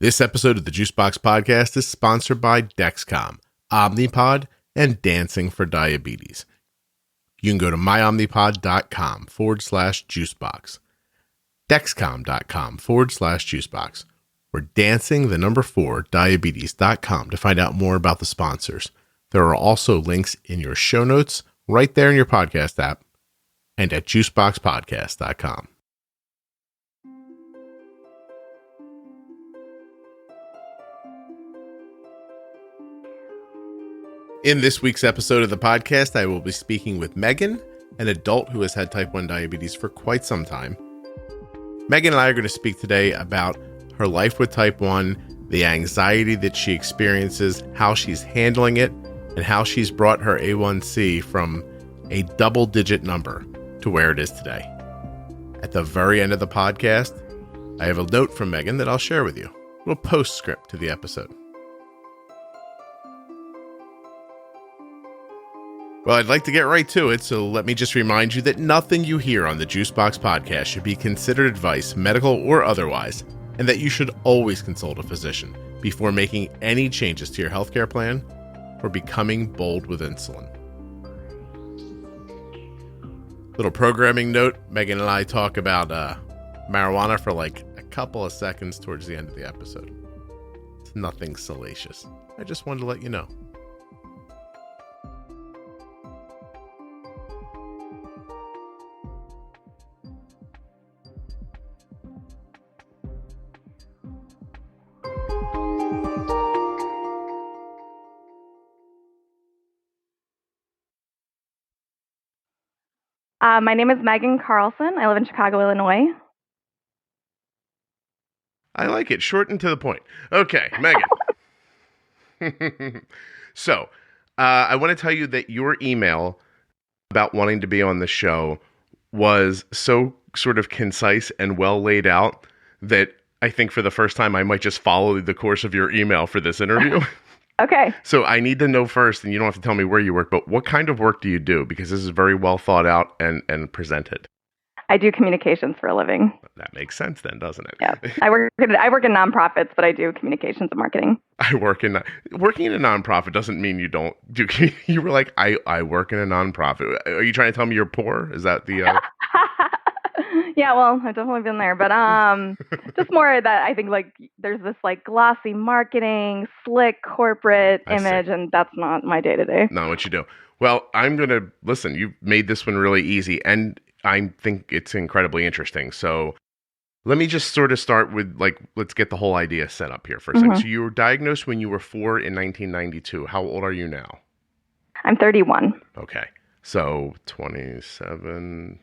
This episode of the Juicebox Podcast is sponsored by Dexcom, Omnipod, and Dancing for Diabetes. You can go to myomnipod.com/juicebox, dexcom.com/juicebox, or dancing4diabetes.com to find out more about the sponsors. There are also links in your show notes right there in your podcast app and at juiceboxpodcast.com. In this week's episode of the podcast, I will be speaking with Megan, an adult who has had type 1 diabetes for quite some time. Megan and I are going to speak today about her life with type 1, the anxiety that she experiences, how she's handling it, and how she's brought her A1C from a double-digit number to where it is today. At the very end of the podcast, I have a note from Megan that I'll share with you, a little postscript to the episode. Well, I'd like to get right to it, so let me just remind you that nothing you hear on the Juicebox Podcast should be considered advice, medical or otherwise, and that you should always consult a physician before making any changes to your healthcare plan or becoming bold with insulin. Little programming note, Megan and I talk about marijuana for like a couple of seconds towards the end of the episode. It's nothing salacious. I just wanted to let you know. My name is Megan Carlson. I live in Chicago, Illinois. I like it. Short and to the point. Okay, Megan. So, I want to tell you that your email about wanting to be on the show was so sort of concise and well laid out that I think for the first time I might just follow the course of your email for this interview. Okay. So I need to know first, and you don't have to tell me where you work, but what kind of work do you do? Because this is very well thought out and presented. I do communications for a living. That makes sense then, doesn't it? Yeah. I work in nonprofits, but I do communications and marketing. Working in a nonprofit doesn't mean you don't do. You were like, I work in a nonprofit. Are you trying to tell me you're poor? Is that the? Yeah, well, I've definitely been there, but just more that I think like there's this like glossy marketing, slick corporate image, and that's not my day to day. Not what you do. Well, I'm gonna listen. You made this one really easy, and I think it's incredibly interesting. So let me just sort of start with let's get the whole idea set up here for a second. So you were diagnosed when you were 4 in 1992. How old are you now? I'm 31. Okay, so 27.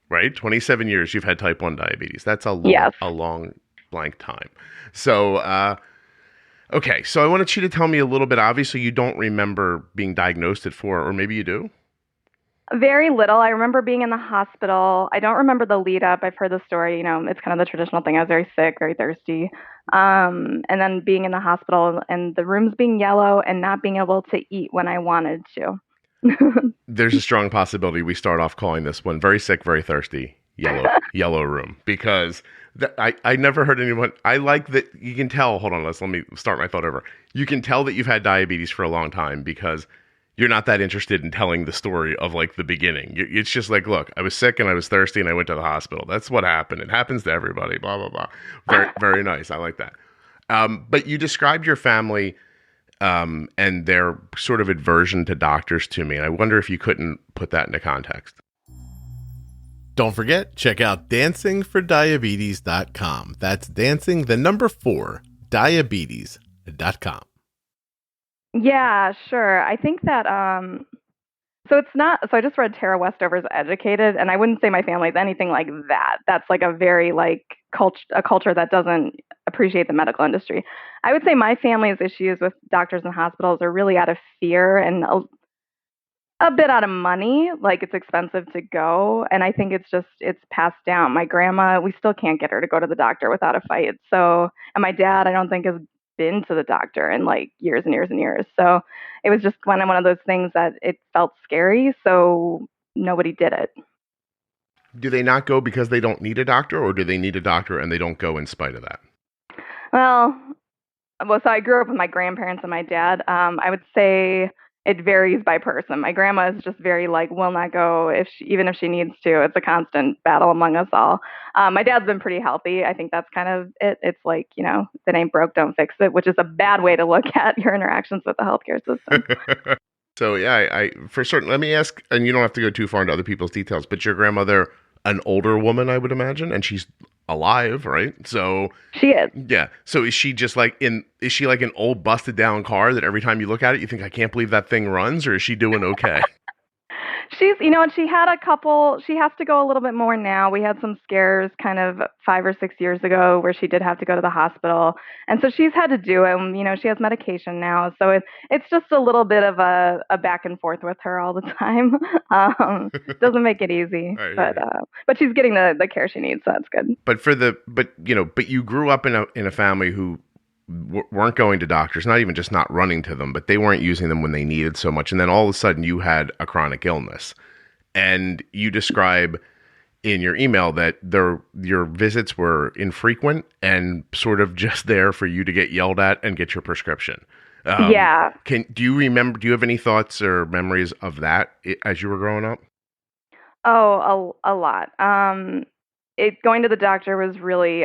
Right? 27 years you've had type 1 diabetes. That's a long blank time. So, okay. So I wanted you to tell me a little bit. Obviously, you don't remember being diagnosed at 4, or maybe you do? Very little. I remember being in the hospital. I don't remember the lead up. I've heard the story. You know, it's kind of the traditional thing. I was very sick, very thirsty. And then being in the hospital and the rooms being yellow and not being able to eat when I wanted to. There's a strong possibility we start off calling this one very sick, very thirsty, yellow room, because I never heard anyone. I like that you can tell. Hold on, let me start my thought over. You can tell that you've had diabetes for a long time because you're not that interested in telling the story of like the beginning. It's just like, look, I was sick and I was thirsty and I went to the hospital. That's what happened. It happens to everybody. Blah blah blah. Very very nice. I like that. But you described your family. And their sort of aversion to doctors to me. And I wonder if you couldn't put that into context. Don't forget, check out dancingfordiabetes.com. That's dancing, 4, diabetes.com. Yeah, sure. I think that, so I just read Tara Westover's Educated, and I wouldn't say my family is anything like that. That's like a very like a culture that doesn't appreciate the medical industry. I would say my family's issues with doctors and hospitals are really out of fear and a bit out of money. Like it's expensive to go. And I think it's passed down. My grandma, we still can't get her to go to the doctor without a fight. So, and my dad, I don't think has been to the doctor in like years and years and years. So it was just one of those things that it felt scary. So nobody did it. Do they not go because they don't need a doctor, or do they need a doctor and they don't go in spite of that? Well, so I grew up with my grandparents and my dad. I would say it varies by person. My grandma is just very like, will not go even if she needs to. It's a constant battle among us all. My dad's been pretty healthy. I think that's kind of it. It's like, if it ain't broke, don't fix it, which is a bad way to look at your interactions with the healthcare system. So yeah, I for certain. Let me ask, and you don't have to go too far into other people's details, but your grandmother, an older woman, I would imagine, and she's alive, right? So she is. Yeah. So is she just like is she like an old busted down car that every time you look at it, you think, I can't believe that thing runs, or is she doing okay? She's, and she had she has to go a little bit more now. We had some scares kind of 5 or 6 years ago where she did have to go to the hospital. And so she's had to do it. And, she has medication now. So it's just a little bit of a back and forth with her all the time. Doesn't make it easy, but she's getting the care she needs. So that's good. But you grew up in a family who weren't going to doctors, not even just not running to them, but they weren't using them when they needed so much. And then all of a sudden you had a chronic illness, and you describe in your email that your visits were infrequent and sort of just there for you to get yelled at and get your prescription. Yeah. Do you have any thoughts or memories of that as you were growing up? Oh, a lot. Going to the doctor was really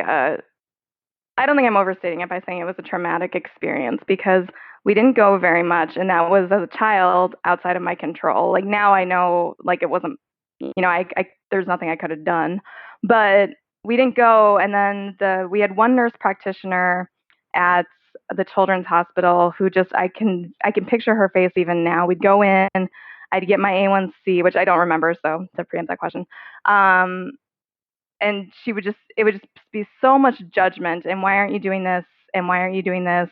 I don't think I'm overstating it by saying it was a traumatic experience, because we didn't go very much, and that was, as a child, outside of my control. Like, now I know, like, it wasn't, there's nothing I could have done, but we didn't go. And then we had one nurse practitioner at the children's hospital who just, I can picture her face even now. We'd go in, I'd get my A1C, which I don't remember, so to preempt that question. And it would just be so much judgment, and why aren't you doing this? And why aren't you doing this?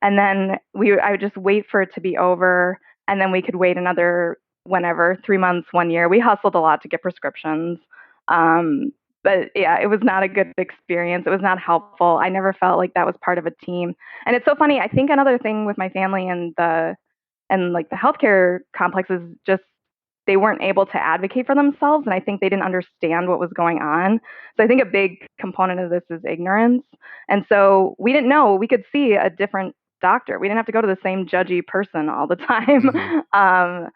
And then I would just wait for it to be over, and then we could wait another, 3 months, 1 year. We hustled a lot to get prescriptions. But yeah, it was not a good experience. It was not helpful. I never felt like that was part of a team. And it's so funny. I think another thing with my family and the healthcare complex is just, they weren't able to advocate for themselves, and I think they didn't understand what was going on. So I think a big component of this is ignorance. And so we didn't know. We could see a different doctor. We didn't have to go to the same judgy person all the time. Mm-hmm.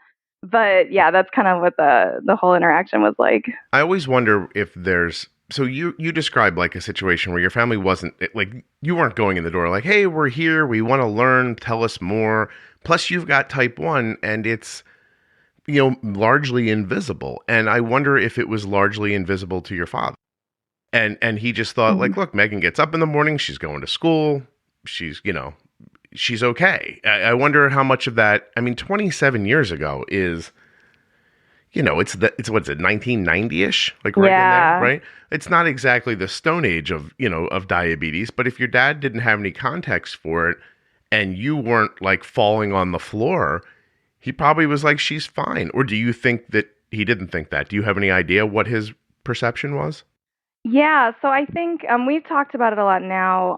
But yeah, that's kind of what the whole interaction was like. I always wonder if there's, so you described like a situation where your family wasn't, like, you weren't going in the door like, hey, we're here, we want to learn, tell us more. Plus you've got type 1, and it's, largely invisible. And I wonder if it was largely invisible to your father. And he just thought, mm-hmm. like, look, Megan gets up in the morning, she's going to school, she's okay. I wonder how much of that, 27 years ago is, it's what's it, 1990-ish? Like right in there, right? It's not exactly the Stone Age of diabetes, but if your dad didn't have any context for it and you weren't like falling on the floor, he probably was like, she's fine. Or do you think that he didn't think that? Do you have any idea what his perception was? Yeah, so I think we've talked about it a lot now.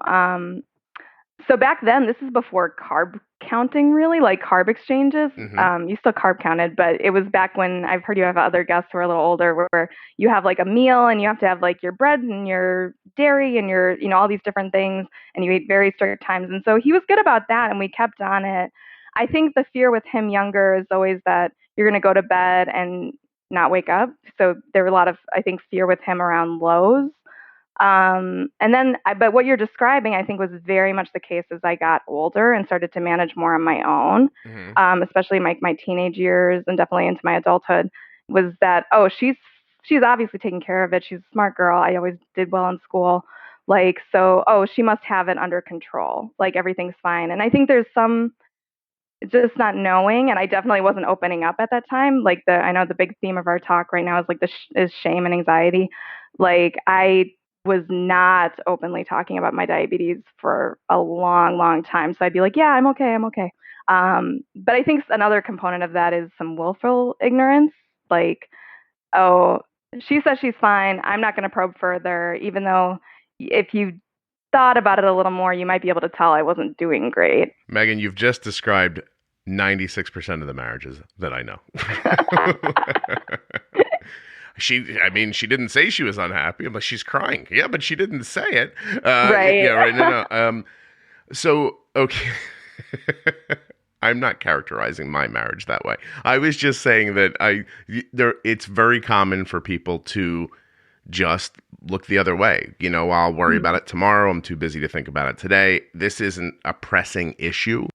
So back then, this is before carb counting, really, like carb exchanges. Mm-hmm. You still carb counted, but it was back when, I've heard you have other guests who are a little older, where you have like a meal and you have to have like your bread and your dairy and your, all these different things, and you eat very strict times. And so he was good about that, and we kept on it. I think the fear with him younger is always that you're going to go to bed and not wake up. So there were a lot of, I think, fear with him around lows. But what you're describing, I think, was very much the case as I got older and started to manage more on my own, mm-hmm. Especially my teenage years and definitely into my adulthood, was that, oh, she's obviously taking care of it. She's a smart girl. I always did well in school. Like, so, oh, she must have it under control. Like, everything's fine. And I think there's some just not knowing, and I definitely wasn't opening up at that time. Like, I know the big theme of our talk right now is like is shame and anxiety. Like, I was not openly talking about my diabetes for a long, long time. So I'd be like, yeah, I'm okay. But I think another component of that is some willful ignorance. Like, oh, she says she's fine, I'm not going to probe further, even though if you thought about it a little more, you might be able to tell I wasn't doing great. Megan, you've just described 96% of the marriages that I know. She didn't say she was unhappy. I'm like, she's crying. Yeah, but she didn't say it. Right. Yeah, right. No. So, okay. I'm not characterizing my marriage that way. I was just saying that it's very common for people to just look the other way. You know, I'll worry about it tomorrow. I'm too busy to think about it today. This isn't a pressing issue.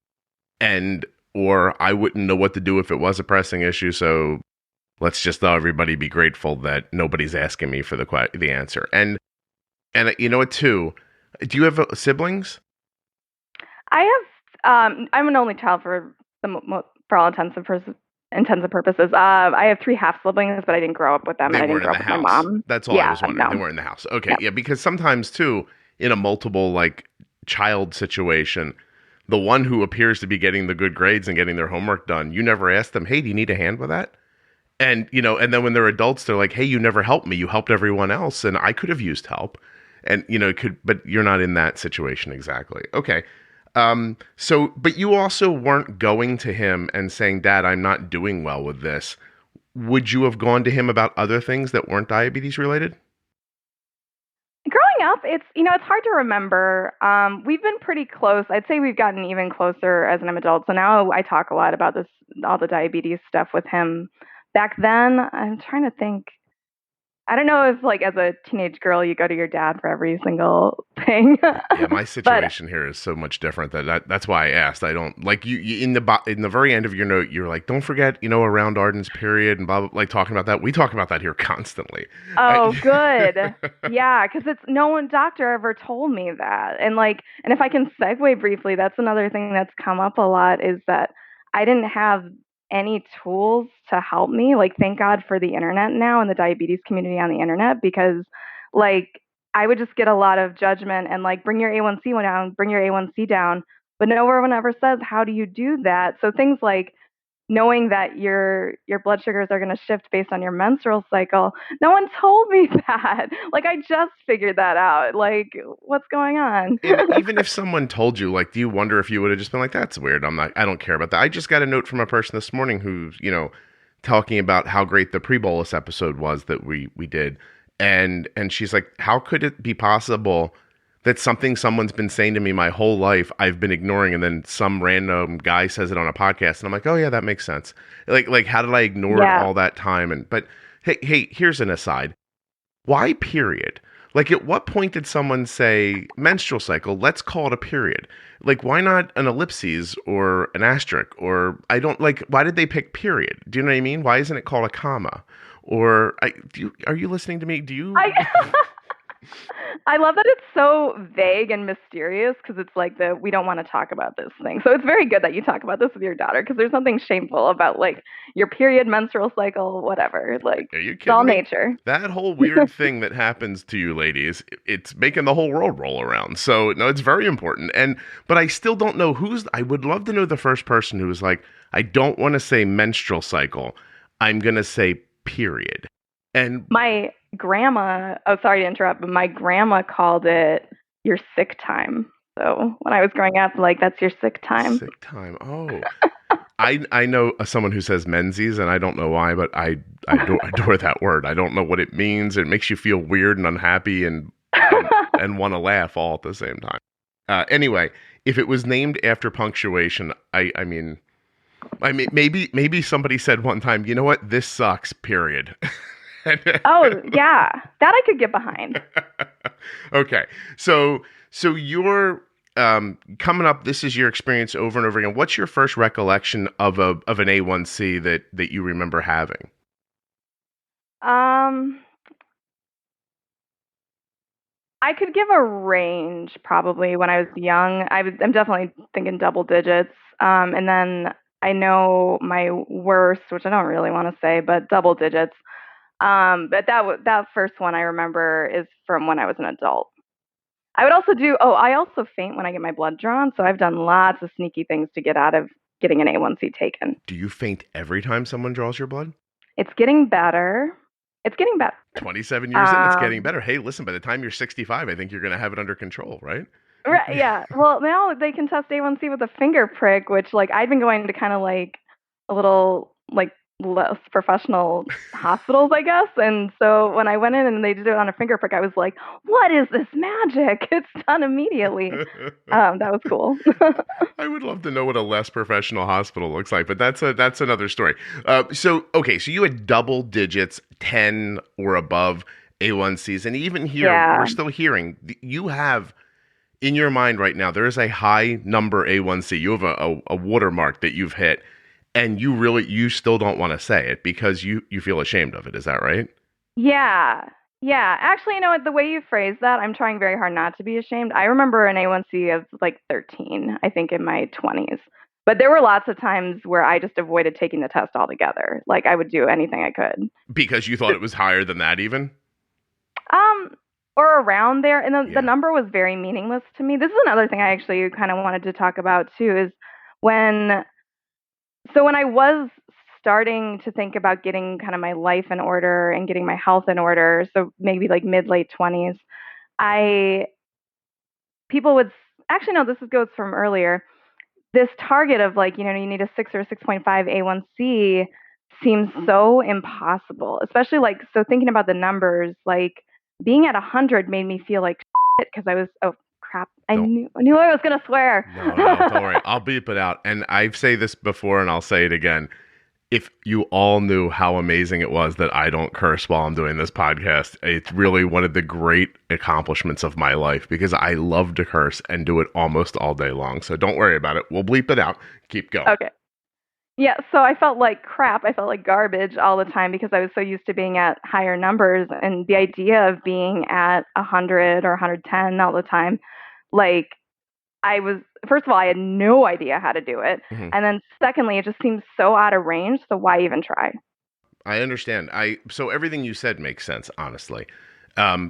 And, or I wouldn't know what to do if it was a pressing issue. So let's just everybody be grateful that nobody's asking me for the answer. And you know what, too? Do you have siblings? I have. I'm an only child for for all intensive purposes. I have 3 half siblings, but I didn't grow up with them, They and I didn't weren't in grow the up with my house. mom. That's all I was wondering. No. They weren't in the house. Okay, No. yeah, because sometimes too, in a multiple like child situation, the one who appears to be getting the good grades and getting their homework done, you never ask them, "Hey, do you need a hand with that?" And and then when they're adults, they're like, "Hey, you never helped me. You helped everyone else, and I could have used help." And but you're not in that situation exactly. Okay. But you also weren't going to him and saying, "Dad, I'm not doing well with this." Would you have gone to him about other things that weren't diabetes related? Growing up, it's hard to remember. We've been pretty close. I'd say we've gotten even closer as an adult. So now I talk a lot about all the diabetes stuff with him. Back then, I'm trying to think. I don't know if, like, as a teenage girl, you go to your dad for every single thing. Yeah, my But situation here is so much different that's why I asked. I don't like you in the very end of your note. You're like, don't forget, around Arden's period and blah blah. Like talking about that. We talk about that here constantly. oh, good. Yeah, because no one doctor ever told me that. And if I can segue briefly, that's another thing that's come up a lot is that I didn't have any tools to help me. Like, thank God for the internet now and the diabetes community on the internet because, like, I would just get a lot of judgment and like, bring your A1C down, bring your A1C down, but no one ever says how do you do that. So things like knowing that your blood sugars are going to shift based on your menstrual cycle. No one told me that. Like, I just figured that out. Like, what's going on? And even if someone told you, like, do you wonder if you would have just been like, that's weird. I don't care about that. I just got a note from a person this morning who's, talking about how great the pre-bolus episode was that we did. And she's like, how could it be possible that someone's been saying to me my whole life I've been ignoring, and then some random guy says it on a podcast, and I'm like, oh yeah, that makes sense. Like how did I ignore it all that time? But hey, here's an aside. Why period? Like, at what point did someone say menstrual cycle? Let's call it a period. Like, why not an ellipses or an asterisk? Or why did they pick period? Do you know what I mean? Why isn't it called a comma? Or are you listening to me? Do you? I love that it's so vague and mysterious because it's like we don't want to talk about this thing. So it's very good that you talk about this with your daughter because there's something shameful about like your period, menstrual cycle, whatever. Like, are you kidding it's all me? nature. That whole weird thing that happens to you ladies, it's making the whole world roll around. So no, it's very important. But I still don't know I would love to know the first person who was like, I don't want to say menstrual cycle. I'm going to say period. And my grandma, oh, sorry to interrupt, but my grandma called it your sick time. So when I was growing up, like, that's your sick time. Sick time. Oh, I know someone who says menses, and I don't know why, but I adore that word. I don't know what it means. It makes you feel weird and unhappy and want to laugh all at the same time. Anyway, if it was named after punctuation, I mean, maybe somebody said one time, you know what, this sucks. Period. Oh, yeah. That I could get behind. Okay. So you're coming up, this is your experience over and over again. What's your first recollection of an A1C that you remember having? I could give a range probably when I was young. I'm definitely thinking double digits. And then I know my worst, which I don't really want to say, but double digits. But that first one I remember is from when I was an adult. I also faint when I get my blood drawn, so I've done lots of sneaky things to get out of getting an A1C taken. Do you faint every time someone draws your blood? It's getting better. 27 years in, it's getting better. Hey, listen, by the time you're 65, I think you're going to have it under control, right? Right, yeah. Well, now they can test A1C with a finger prick, which, like, I've been going to kind of like a little like less professional hospitals, I guess. And so when I went in and they did it on a finger prick, I was like, what is this magic? It's done immediately. That was cool. I would love to know what a less professional hospital looks like, but that's another story. So you had double digits, 10 or above A1Cs, and even here, we're still hearing you have in your mind right now, there is a high number A1C. You have a watermark that you've hit. And you still don't want to say it because you feel ashamed of it. Is that right? Yeah. Yeah. Actually, you know what? The way you phrase that, I'm trying very hard not to be ashamed. I remember an A1C of like 13, I think in my 20s. But there were lots of times where I just avoided taking the test altogether. Like I would do anything I could. Because you thought it was higher than that even? Or around there. And the number was very meaningless to me. This is another thing I actually kind of wanted to talk about too, is when I was starting to think about getting kind of my life in order and getting my health in order, so maybe like mid-late 20s, people would, actually no, this goes from earlier, this target of like, you need a 6 or 6.5 A1C seems so impossible, especially like, so thinking about the numbers, like being at 100 made me feel like shit because I was, oh crap, I knew I was going to swear. No, don't worry. I'll beep it out. And I've said this before and I'll say it again. If you all knew how amazing it was that I don't curse while I'm doing this podcast, it's really one of the great accomplishments of my life because I love to curse and do it almost all day long. So don't worry about it. We'll bleep it out. Keep going. Okay. Yeah, so I felt like crap. I felt like garbage all the time because I was so used to being at higher numbers, and the idea of being at 100 or 110 all the time, like first of all, I had no idea how to do it. Mm-hmm. And then secondly, it just seems so out of range. So why even try? I understand. So everything you said makes sense, honestly.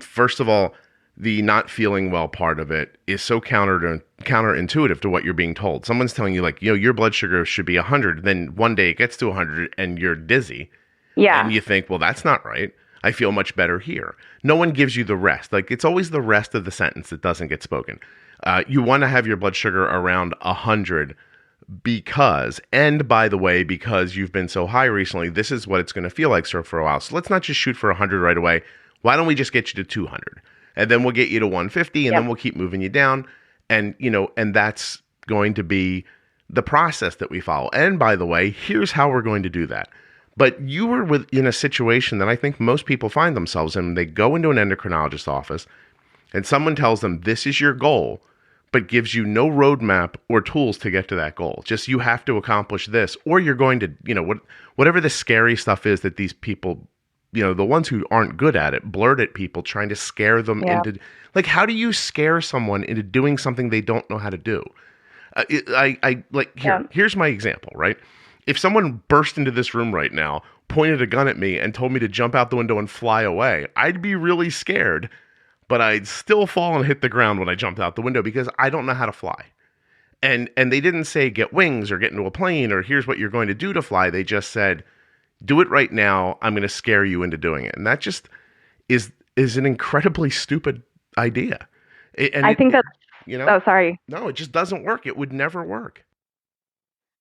First of all, the not feeling well part of it is so counterintuitive to what you're being told. Someone's telling you like, your blood sugar should be 100. Then one day it gets to 100 and you're dizzy. Yeah. And you think, well, that's not right. I feel much better here. No one gives you the rest. Like it's always the rest of the sentence that doesn't get spoken. You want to have your blood sugar around 100 because, and by the way, because you've been so high recently, this is what it's going to feel like for a while. So let's not just shoot for 100 right away. Why don't we just get you to 200? And then we'll get you to 150 and then we'll keep moving you down. And, and that's going to be the process that we follow. And by the way, here's how we're going to do that. But you were in a situation that I think most people find themselves in. They go into an endocrinologist's office and someone tells them this is your goal, but gives you no roadmap or tools to get to that goal. Just you have to accomplish this, or you're going to, whatever the scary stuff is that these people, the ones who aren't good at it, blurt at people trying to scare them into, like, how do you scare someone into doing something they don't know how to do? Here's my example, right? If someone burst into this room right now, pointed a gun at me and told me to jump out the window and fly away, I'd be really scared, but I'd still fall and hit the ground when I jumped out the window because I don't know how to fly. And they didn't say get wings or get into a plane or here's what you're going to do to fly. They just said, do it right now. I'm going to scare you into doing it. And that just is an incredibly stupid idea. I think that's, oh, sorry. No, it just doesn't work. It would never work.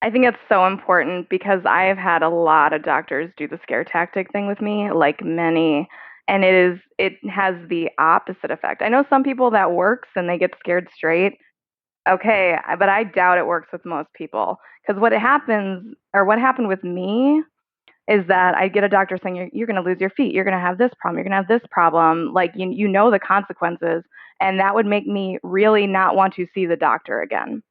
I think it's so important because I've had a lot of doctors do the scare tactic thing with me, like many, and it has the opposite effect. I know some people that works and they get scared straight. Okay, but I doubt it works with most people because what happened with me is that I get a doctor saying, you're going to lose your feet. You're going to have this problem. You're going to have this problem. Like, you know the consequences. And that would make me really not want to see the doctor again.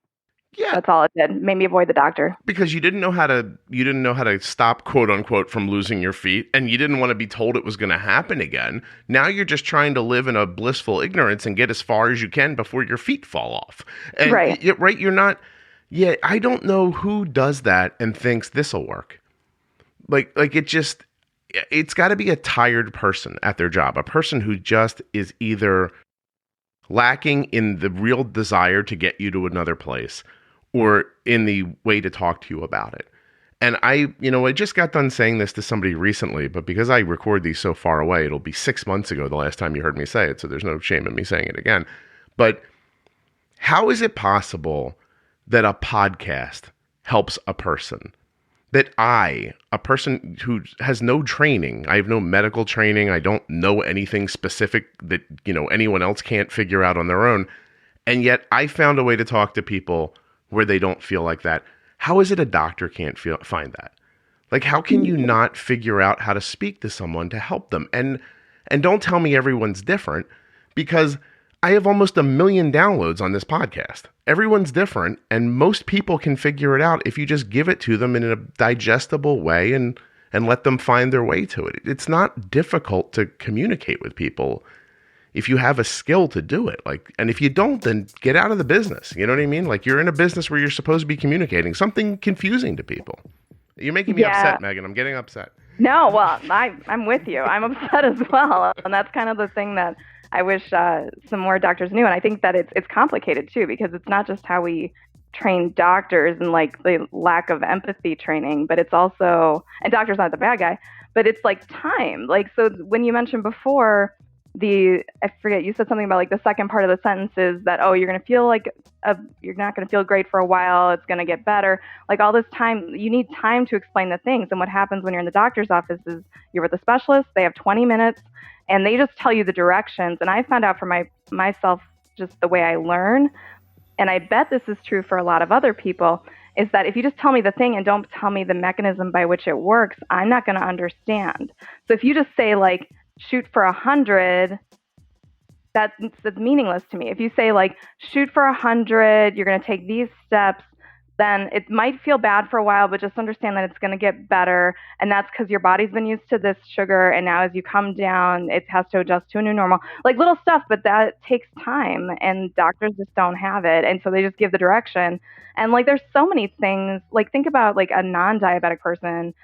Yeah. That's all it did. Made me avoid the doctor. Because you didn't know how to stop, quote unquote, from losing your feet. And you didn't want to be told it was going to happen again. Now you're just trying to live in a blissful ignorance and get as far as you can before your feet fall off. And right. You're not, I don't know who does that and thinks this'll work. Like it's got to be a tired person at their job, a person who just is either lacking in the real desire to get you to another place or in the way to talk to you about it. And I just got done saying this to somebody recently, but because I record these so far away, it'll be 6 months ago the last time you heard me say it, so there's no shame in me saying it again. But how is it possible that a podcast helps a person? that a person who has no training, I have no medical training, I don't know anything specific that, anyone else can't figure out on their own, and yet I found a way to talk to people where they don't feel like that. How is it a doctor can't find that? Like, how can you not figure out how to speak to someone to help them? And don't tell me everyone's different, because I have almost 1 million downloads on this podcast. Everyone's different, and most people can figure it out if you just give it to them in a digestible way and let them find their way to it. It's not difficult to communicate with people if you have a skill to do it. And if you don't, then get out of the business. You know what I mean? Like, you're in a business where you're supposed to be communicating something confusing to people. You're making me upset, Megan. I'm getting upset. No, well, I'm with you. I'm upset as well, and that's kind of the thing that I wish some more doctors knew. And I think that it's complicated too, because it's not just how we train doctors and like the lack of empathy training, but it's also, and doctor's not the bad guy, but it's like time. Like, so when you mentioned before I forget, you said something about like the second part of the sentence is that, oh, you're going to feel like you're not going to feel great for a while. It's going to get better. Like, all this time, you need time to explain the things. And what happens when you're in the doctor's office is you're with a specialist. They have 20 minutes and they just tell you the directions. And I found out for myself, just the way I learn, and I bet this is true for a lot of other people, is that if you just tell me the thing and don't tell me the mechanism by which it works, I'm not going to understand. So if you just say like, shoot for 100, that's meaningless to me. If you say like, shoot for 100, you're going to take these steps, then it might feel bad for a while, but just understand that it's going to get better. And that's because your body's been used to this sugar. And now as you come down, it has to adjust to a new normal, like little stuff, but that takes time and doctors just don't have it. And so they just give the direction. And like, there's so many things, like think about like a non-diabetic person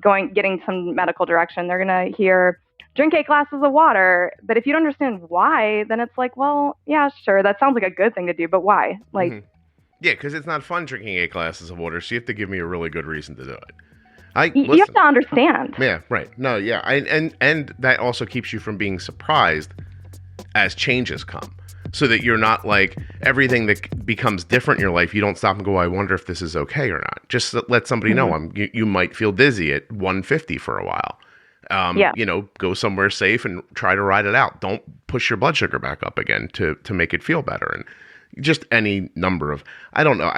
getting some medical direction. They're going to hear, drink 8 glasses of water. But if you don't understand why, then it's like, well, yeah, sure. That sounds like a good thing to do, but why? Like, Yeah, because it's not fun drinking 8 glasses of water, so you have to give me a really good reason to do it. You have to understand. Yeah, right. No, yeah. And that also keeps you from being surprised as changes come, so that you're not like, everything that becomes different in your life, you don't stop and go, I wonder if this is okay or not. Just let somebody know you might feel dizzy at 150 for a while. Go somewhere safe and try to ride it out. Don't push your blood sugar back up again to make it feel better. And just any number of, I don't know.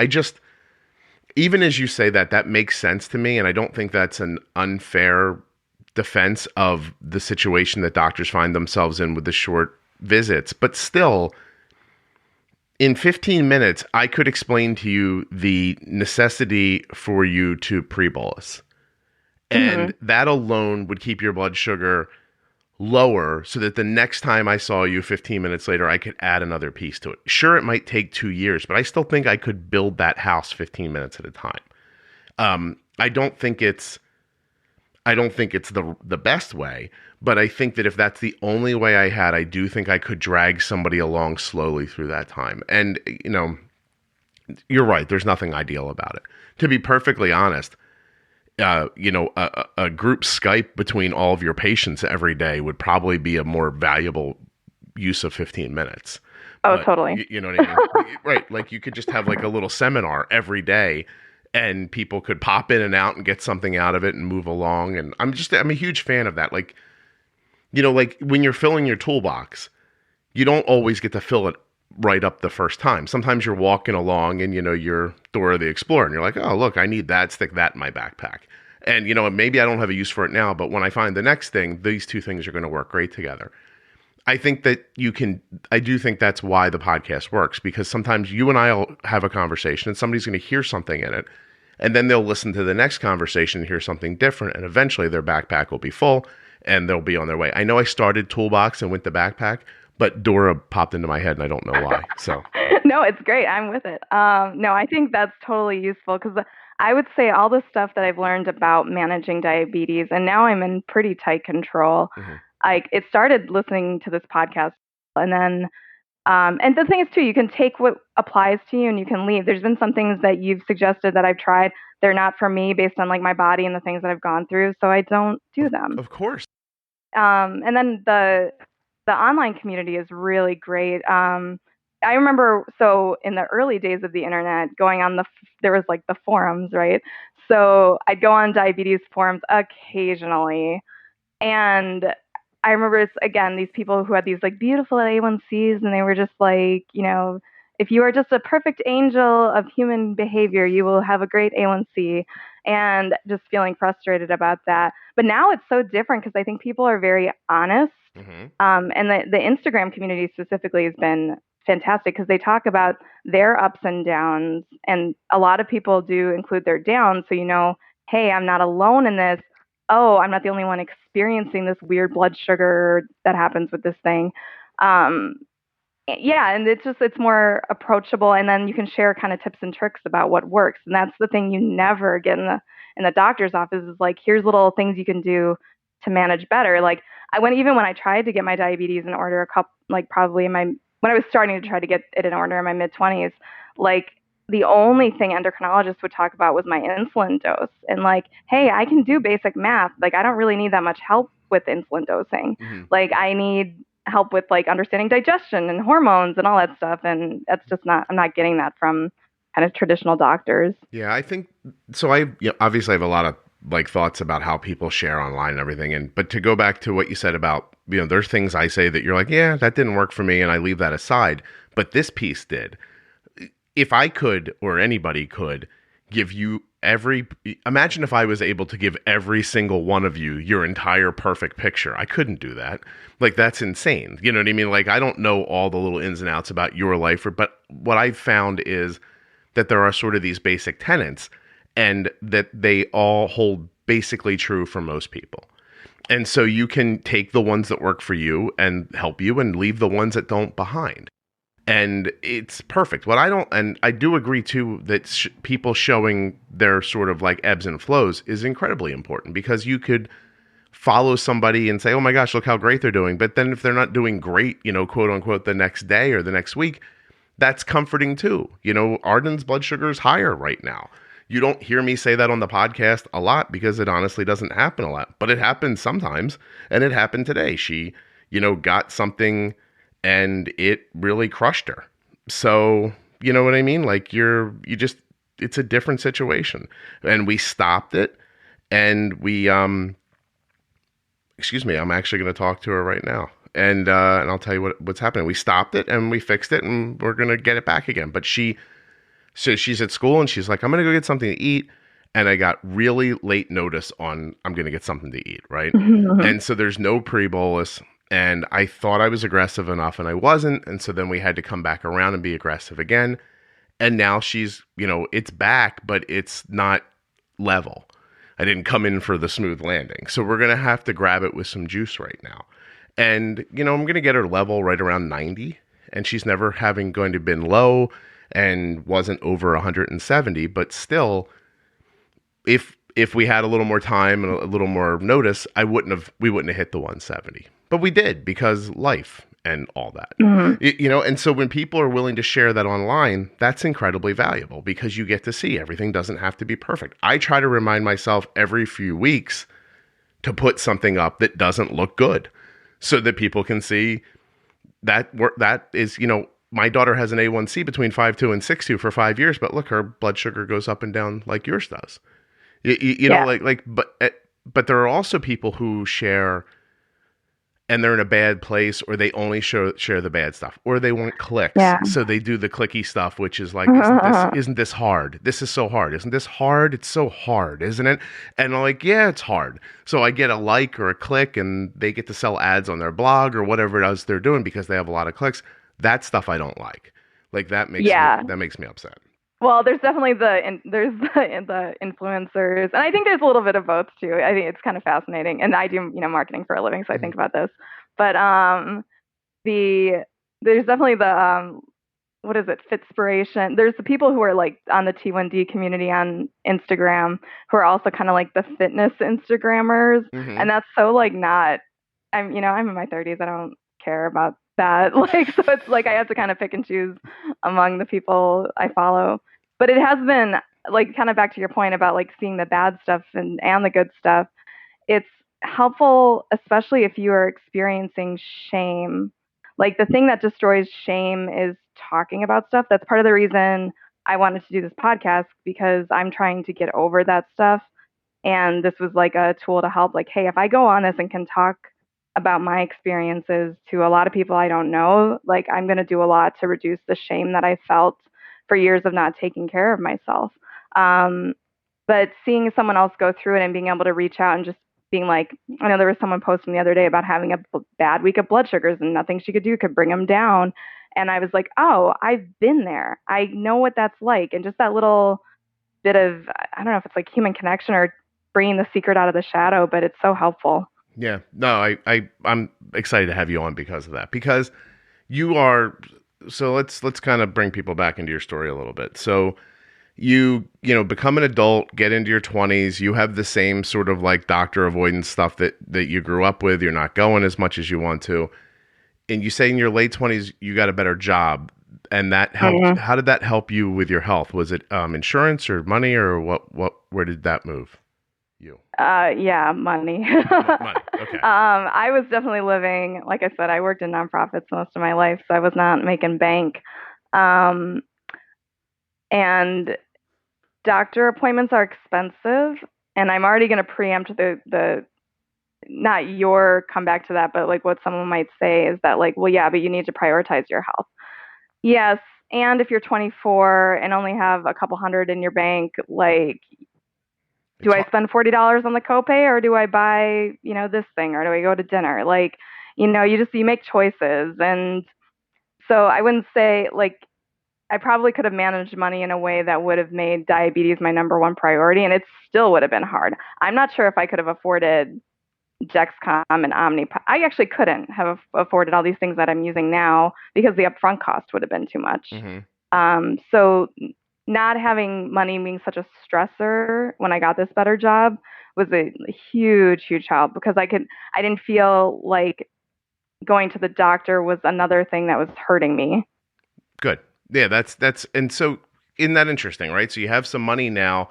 Even as you say that makes sense to me. And I don't think that's an unfair defense of the situation that doctors find themselves in with the short visits. But still, in 15 minutes, I could explain to you the necessity for you to pre-bolus. And that alone would keep your blood sugar lower, so that the next time I saw you 15 minutes later, I could add another piece to it. Sure, it might take 2 years, but I still think I could build that house 15 minutes at a time. I don't think it's the best way, but I think that if that's the only way I do think I could drag somebody along slowly through that time. And, you're right. There's nothing ideal about it. To be perfectly honest, a group Skype between all of your patients every day would probably be a more valuable use of 15 minutes. Oh, totally. You know what I mean? Right. Like, you could just have like a little seminar every day, and people could pop in and out and get something out of it and move along. And I'm a huge fan of that. Like, like when you're filling your toolbox, you don't always get to fill it right up the first time. Sometimes you're walking along and, you're Dora the Explorer and you're like, oh, look, I need that, stick that in my backpack. And, maybe I don't have a use for it now, but when I find the next thing, these two things are going to work great together. I think that I do think that's why the podcast works, because sometimes you and I will have a conversation and somebody's going to hear something in it, and then they'll listen to the next conversation and hear something different, and eventually their backpack will be full and they'll be on their way. I know I started Toolbox and went to Backpack, but Dora popped into my head and I don't know why. So no, it's great. I'm with it. No, I think that's totally useful, because I would say all the stuff that I've learned about managing diabetes, and now I'm in pretty tight control. It started listening to this podcast, and then, and the thing is too, you can take what applies to you and you can leave. There's been some things that you've suggested that I've tried. They're not for me based on like my body and the things that I've gone through. So I don't do them. Of course. And then the online community is really great. I remember, so in the early days of the internet, going on there was like the forums, right? So I'd go on diabetes forums occasionally, and I remember it's, again, these people who had these like beautiful A1Cs, and they were just like, if you are just a perfect angel of human behavior, you will have a great A1C, and just feeling frustrated about that. But now it's so different because I think people are very honest. Mm-hmm. And the Instagram community specifically has been fantastic because they talk about their ups and downs, and a lot of people do include their downs. So, hey, I'm not alone in this. Oh, I'm not the only one experiencing this weird blood sugar that happens with this thing. Um, yeah, and it's more approachable, and then you can share kind of tips and tricks about what works. And that's the thing you never get in the doctor's office is like, here's little things you can do to manage better. Like even when I tried to get my diabetes in order a couple, like probably when I was starting to try to get it in order in my mid-20s, like the only thing endocrinologists would talk about was my insulin dose. And like, hey, I can do basic math. Like I don't really need that much help with insulin dosing. Mm-hmm. Like I need help with like understanding digestion and hormones and all that stuff, and that's just I'm not getting that from kind of traditional doctors. Yeah, I think so. Obviously have a lot of like thoughts about how people share online and everything, but to go back to what you said about, there's things I say that you're like, yeah, that didn't work for me, and I leave that aside, but this piece did. If I could, or anybody could, give you imagine if I was able to give every single one of you your entire perfect picture. I couldn't do that. Like, that's insane. You know what I mean? Like, I don't know all the little ins and outs about your life, but what I've found is that there are sort of these basic tenets, and that they all hold basically true for most people. And so you can take the ones that work for you and help you, and leave the ones that don't behind. And it's perfect. And I do agree too that people showing their sort of like ebbs and flows is incredibly important, because you could follow somebody and say, oh my gosh, look how great they're doing. But then if they're not doing great, quote unquote, the next day or the next week, that's comforting too. Arden's blood sugar is higher right now. You don't hear me say that on the podcast a lot because it honestly doesn't happen a lot, but it happens sometimes. And it happened today. She, got something and it really crushed her. So, you know what I mean? Like it's a different situation. And we stopped it, and we, excuse me, I'm actually going to talk to her right now. And I'll tell you what's happening. We stopped it and we fixed it, and we're going to get it back again. But so she's at school, and she's like, I'm going to go get something to eat. And I got really late notice on, I'm going to get something to eat. Right. And so there's no pre-bolus. And I thought I was aggressive enough, and I wasn't. And so then we had to come back around and be aggressive again. And now she's, it's back, but it's not level. I didn't come in for the smooth landing. So we're going to have to grab it with some juice right now. And, I'm going to get her level right around 90. And she's never going to been low and wasn't over 170. But still, if we had a little more time and a little more notice, we wouldn't have hit the 170. But we did, because life and all that, and so when people are willing to share that online, that's incredibly valuable, because you get to see everything doesn't have to be perfect. I try to remind myself every few weeks to put something up that doesn't look good, so that people can see that is, my daughter has an A1C between 5.2 and 6.2 for 5 years, but look, her blood sugar goes up and down like yours does. But there are also people who share, and they're in a bad place, or they only share the bad stuff, or they want clicks. Yeah. So they do the clicky stuff, which is like, isn't this hard? This is so hard. Isn't this hard? It's so hard, isn't it? And I'm like, yeah, it's hard. So I get a like or a click, and they get to sell ads on their blog or whatever it is they're doing because they have a lot of clicks. That stuff I don't like. Like that makes me upset. Well, there's definitely the influencers, and I think there's a little bit of both too. I think it's kind of fascinating, and I do marketing for a living, so I think about this. But there's definitely the what is it, Fitspiration. There's the people who are like on the T1D community on Instagram who are also kind of like the fitness Instagrammers, and that's so like not. I'm in my 30s. I don't care about that. Like, so it's like I have to kind of pick and choose among the people I follow. But it has been like, kind of back to your point about like seeing the bad stuff and the good stuff. It's helpful, especially if you are experiencing shame. Like the thing that destroys shame is talking about stuff. That's part of the reason I wanted to do this podcast, because I'm trying to get over that stuff. And this was like a tool to help, like, hey, if I go on this and can talk about my experiences to a lot of people I don't know, like I'm going to do a lot to reduce the shame that I felt for years of not taking care of myself. But seeing someone else go through it and being able to reach out and just being like, I know there was someone posting the other day about having a bad week of blood sugars and nothing she could do could bring them down. And I was like, oh, I've been there. I know what that's like. And just that little bit of, I don't know if it's like human connection or bringing the secret out of the shadow, but it's so helpful. Yeah, no, I'm excited to have you on because of that, because you are, so let's kind of bring people back into your story a little bit. So you become an adult, get into your 20s, you have the same sort of like doctor avoidance stuff that you grew up with. You're not going as much as you want to. And you say in your late 20s, you got a better job, and that helped. Mm-hmm. How did that help you with your health? Was it insurance or money, or where did that move you? Yeah, money. Money. Okay. I was definitely living, like I said, I worked in nonprofits most of my life, so I was not making bank. And doctor appointments are expensive, and I'm already going to preempt the not your comeback to that, but like what someone might say is that like, well, yeah, but you need to prioritize your health. Yes, and if you're 24 and only have a couple hundred in your bank, like, do I spend $40 on the copay, or do I buy, this thing, or do I go to dinner? Like, you make choices. And so I wouldn't say, like, I probably could have managed money in a way that would have made diabetes my number one priority, and it still would have been hard. I'm not sure if I could have afforded Dexcom and Omnipod. I actually couldn't have afforded all these things that I'm using now because the upfront cost would have been too much. Mm-hmm. So not having money being such a stressor when I got this better job was a huge, huge help, because I didn't feel like going to the doctor was another thing that was hurting me. Good. Yeah, that's, and so isn't that interesting, right? So you have some money now,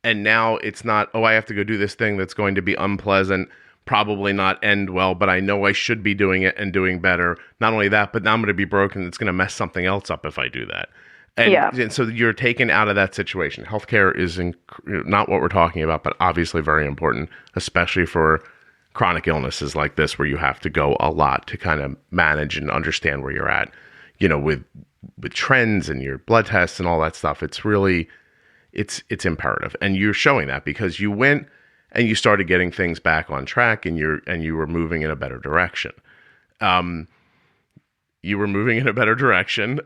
and now it's not, oh, I have to go do this thing that's going to be unpleasant, probably not end well, but I know I should be doing it and doing better. Not only that, but now I'm going to be broken. It's going to mess something else up if I do that. And so you're taken out of that situation. Healthcare is not what we're talking about, but obviously very important, especially for chronic illnesses like this, where you have to go a lot to kind of manage and understand where you're at, with trends and your blood tests and all that stuff. It's really, it's imperative. And you're showing that because you went and you started getting things back on track, and you were moving in a better direction. You were moving in a better direction.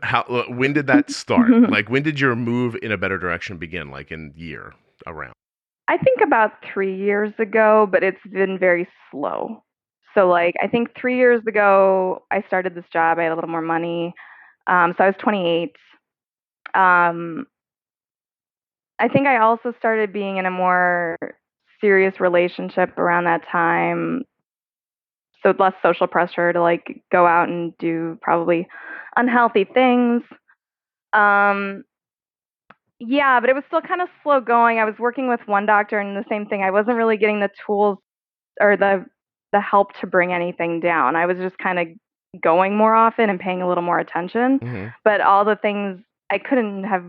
When did that start? Like, when did your move in a better direction begin? Like in year around? I think about 3 years ago, but it's been very slow. So like, I think 3 years ago, I started this job. I had a little more money. So I was 28. I think I also started being in a more serious relationship around that time. So less social pressure to like go out and do probably unhealthy things. Yeah, but it was still kind of slow going. I was working with one doctor, and the same thing. I wasn't really getting the tools or the help to bring anything down. I was just kind of going more often and paying a little more attention. Mm-hmm. But all the things I couldn't have,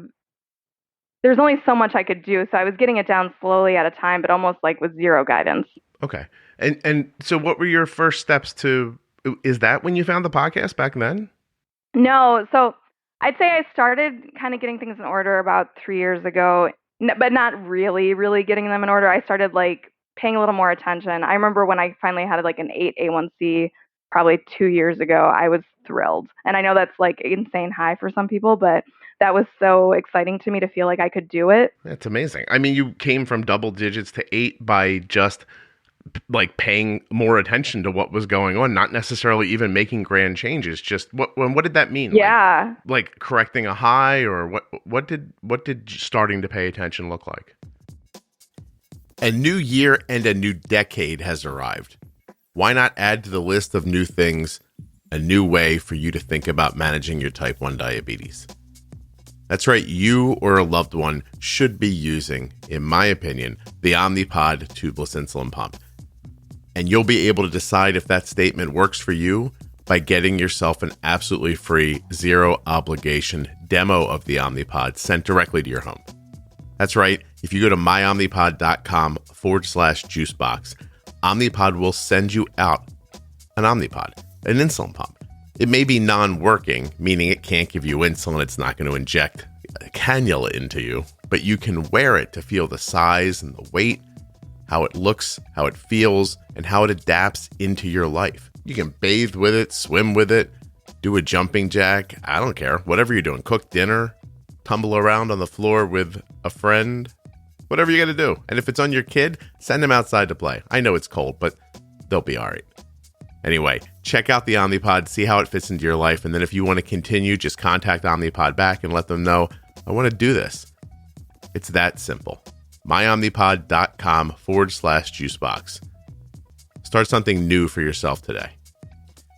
there's only so much I could do. So I was getting it down slowly at a time, but almost like with zero guidance. Okay. And so what were your first steps is that when you found the podcast back then? No. So I'd say I started kind of getting things in order about 3 years ago, but not really, really getting them in order. I started like paying a little more attention. I remember when I finally had like an 8 A1C probably 2 years ago, I was thrilled. And I know that's like insane high for some people, but that was so exciting to me to feel like I could do it. That's amazing. I mean, you came from double digits to 8 by just like paying more attention to what was going on, not necessarily even making grand changes. Just what did that mean? Yeah. Like correcting a high, or what did starting to pay attention look like? A new year and a new decade has arrived. Why not add to the list of new things a new way for you to think about managing your type 1 diabetes? That's right, you or a loved one should be using, in my opinion, the Omnipod tubeless insulin pump. And you'll be able to decide if that statement works for you by getting yourself an absolutely free, zero obligation demo of the Omnipod sent directly to your home. That's right. If you go to myomnipod.com/juicebox, Omnipod will send you out an Omnipod, an insulin pump. It may be non-working, meaning it can't give you insulin. It's not going to inject a cannula into you, but you can wear it to feel the size and the weight, how it looks, how it feels, and how it adapts into your life. You can bathe with it, swim with it, do a jumping jack. I don't care. Whatever you're doing, cook dinner, tumble around on the floor with a friend, whatever you got to do. And if it's on your kid, send them outside to play. I know it's cold, but they'll be all right. Anyway, check out the Omnipod, see how it fits into your life. And then if you want to continue, just contact Omnipod back and let them know, I want to do this. It's that simple. myomnipod.com/juicebox. Start something new for yourself today.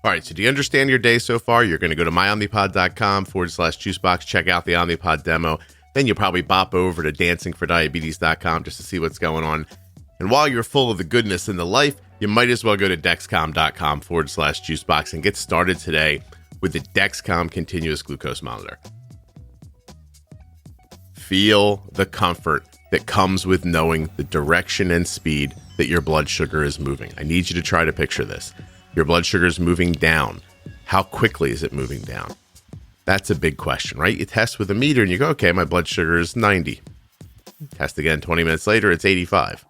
All right, so do you understand your day so far? You're going to go to myomnipod.com/juicebox, check out the Omnipod demo. Then you'll probably bop over to dancingfordiabetes.com just to see what's going on. And while you're full of the goodness in the life, you might as well go to dexcom.com/juicebox and get started today with the Dexcom continuous glucose monitor. Feel the comfort that comes with knowing the direction and speed that your blood sugar is moving. I need you to try to picture this. Your blood sugar is moving down. How quickly is it moving down? That's a big question, right? You test with a meter and you go, okay, my blood sugar is 90. Test again 20 minutes later, it's 85.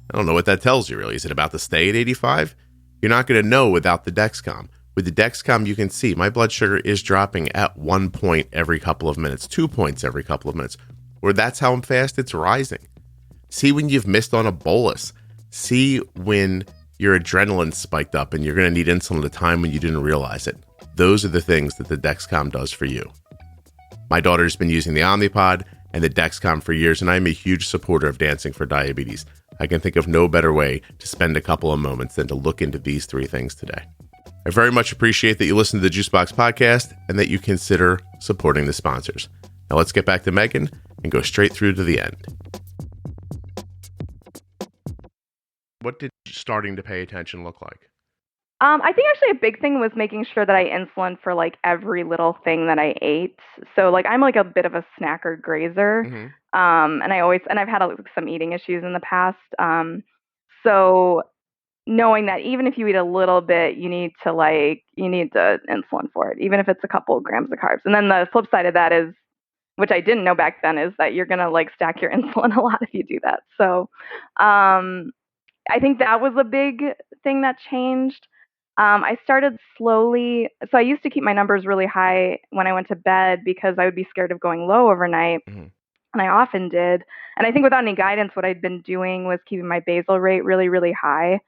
I don't know what that tells you, really. Is it about to stay at 85? You're not going to know without the Dexcom. With the Dexcom, you can see my blood sugar is dropping at 1 point every couple of minutes, 2 points every couple of minutes, or that's how fast it's rising. See when you've missed on a bolus. See when your adrenaline spiked up and you're going to need insulin at a time when you didn't realize it. Those are the things that the Dexcom does for you. My daughter's been using the Omnipod and the Dexcom for years, and I'm a huge supporter of Dancing for Diabetes. I can think of no better way to spend a couple of moments than to look into these three things today. I very much appreciate that you listen to the Juicebox Podcast and that you consider supporting the sponsors. Now let's get back to Megan and go straight through to the end. What did starting to pay attention look like? I think actually a big thing was making sure that I insulin for like every little thing that I ate. So like I'm like a bit of a snacker grazer, and I've had some eating issues in the past. So knowing that even if you eat a little bit, you need to insulin for it, even if it's a couple grams of carbs. And then the flip side of that is, which I didn't know back then, is that you're gonna like stack your insulin a lot if you do that. So I think that was a big thing that changed. I started slowly. So I used to keep my numbers really high when I went to bed because I would be scared of going low overnight. And I often did. And I think without any guidance, what I'd been doing was keeping my basal rate really, really high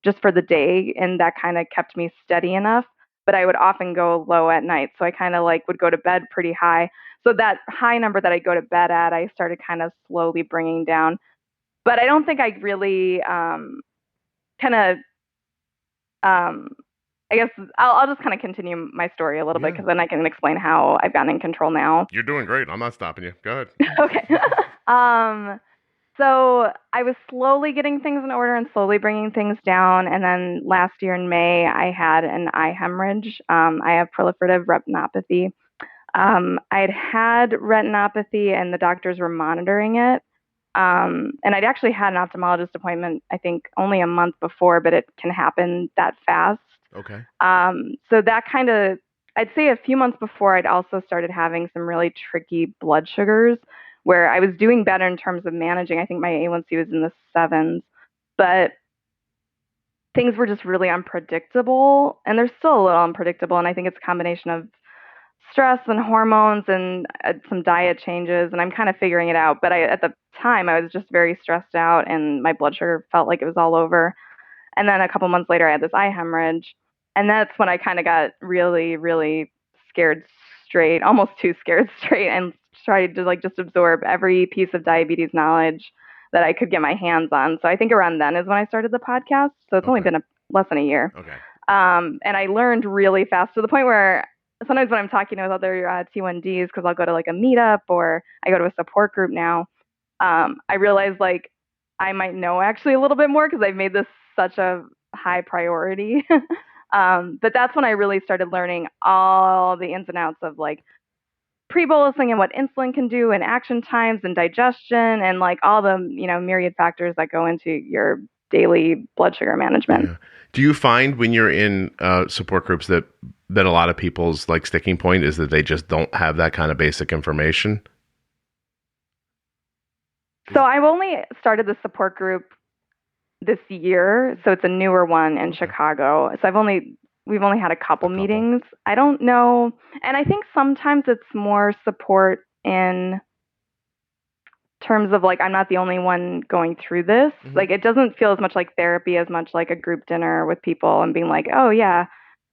just for the day. And that kind of kept me steady enough. But I would often go low at night. So I kind of like would go to bed pretty high. So that high number that I'd go to bed at, I started kind of slowly bringing down. But I don't think I really I guess I'll just kind of continue my story a little bit because then I can explain how I've gotten in control now. You're doing great. I'm not stopping you. Go ahead. Okay. So I was slowly getting things in order and slowly bringing things down. And then last year in May, I had an eye hemorrhage. I have proliferative retinopathy. I'd had retinopathy and the doctors were monitoring it. And I'd actually had an ophthalmologist appointment, I think only a month before, but it can happen that fast. Okay. So that kind of, I'd say a few months before, I'd also started having some really tricky blood sugars where I was doing better in terms of managing. I think my A1C was in the 7s, but things were just really unpredictable, and they're still a little unpredictable. And I think it's a combination of stress and hormones and some diet changes, and I'm kind of figuring it out. But at the time, I was just very stressed out, and my blood sugar felt like it was all over. And then a couple months later, I had this eye hemorrhage, and that's when I kind of got really, really scared straight, almost too scared straight, and tried to like just absorb every piece of diabetes knowledge that I could get my hands on. So I think around then is when I started the podcast. So it's only been less than a year. Okay. And I learned really fast to the point where sometimes when I'm talking with other T1Ds, because I'll go to like a meetup or I go to a support group now, I realize like I might know actually a little bit more because I've made this such a high priority. But that's when I really started learning all the ins and outs of like pre-bolusing and what insulin can do and action times and digestion and like all the, myriad factors that go into your daily blood sugar management. Yeah. Do you find when you're in support groups that a lot of people's like sticking point is that they just don't have that kind of basic information? So I've only started the support group this year, so it's a newer one in Chicago. So we've only had a couple meetings. I don't know, and I think sometimes it's more support in terms of like I'm not the only one going through this. Mm-hmm. Like it doesn't feel as much like therapy as much like a group dinner with people and being like, oh yeah,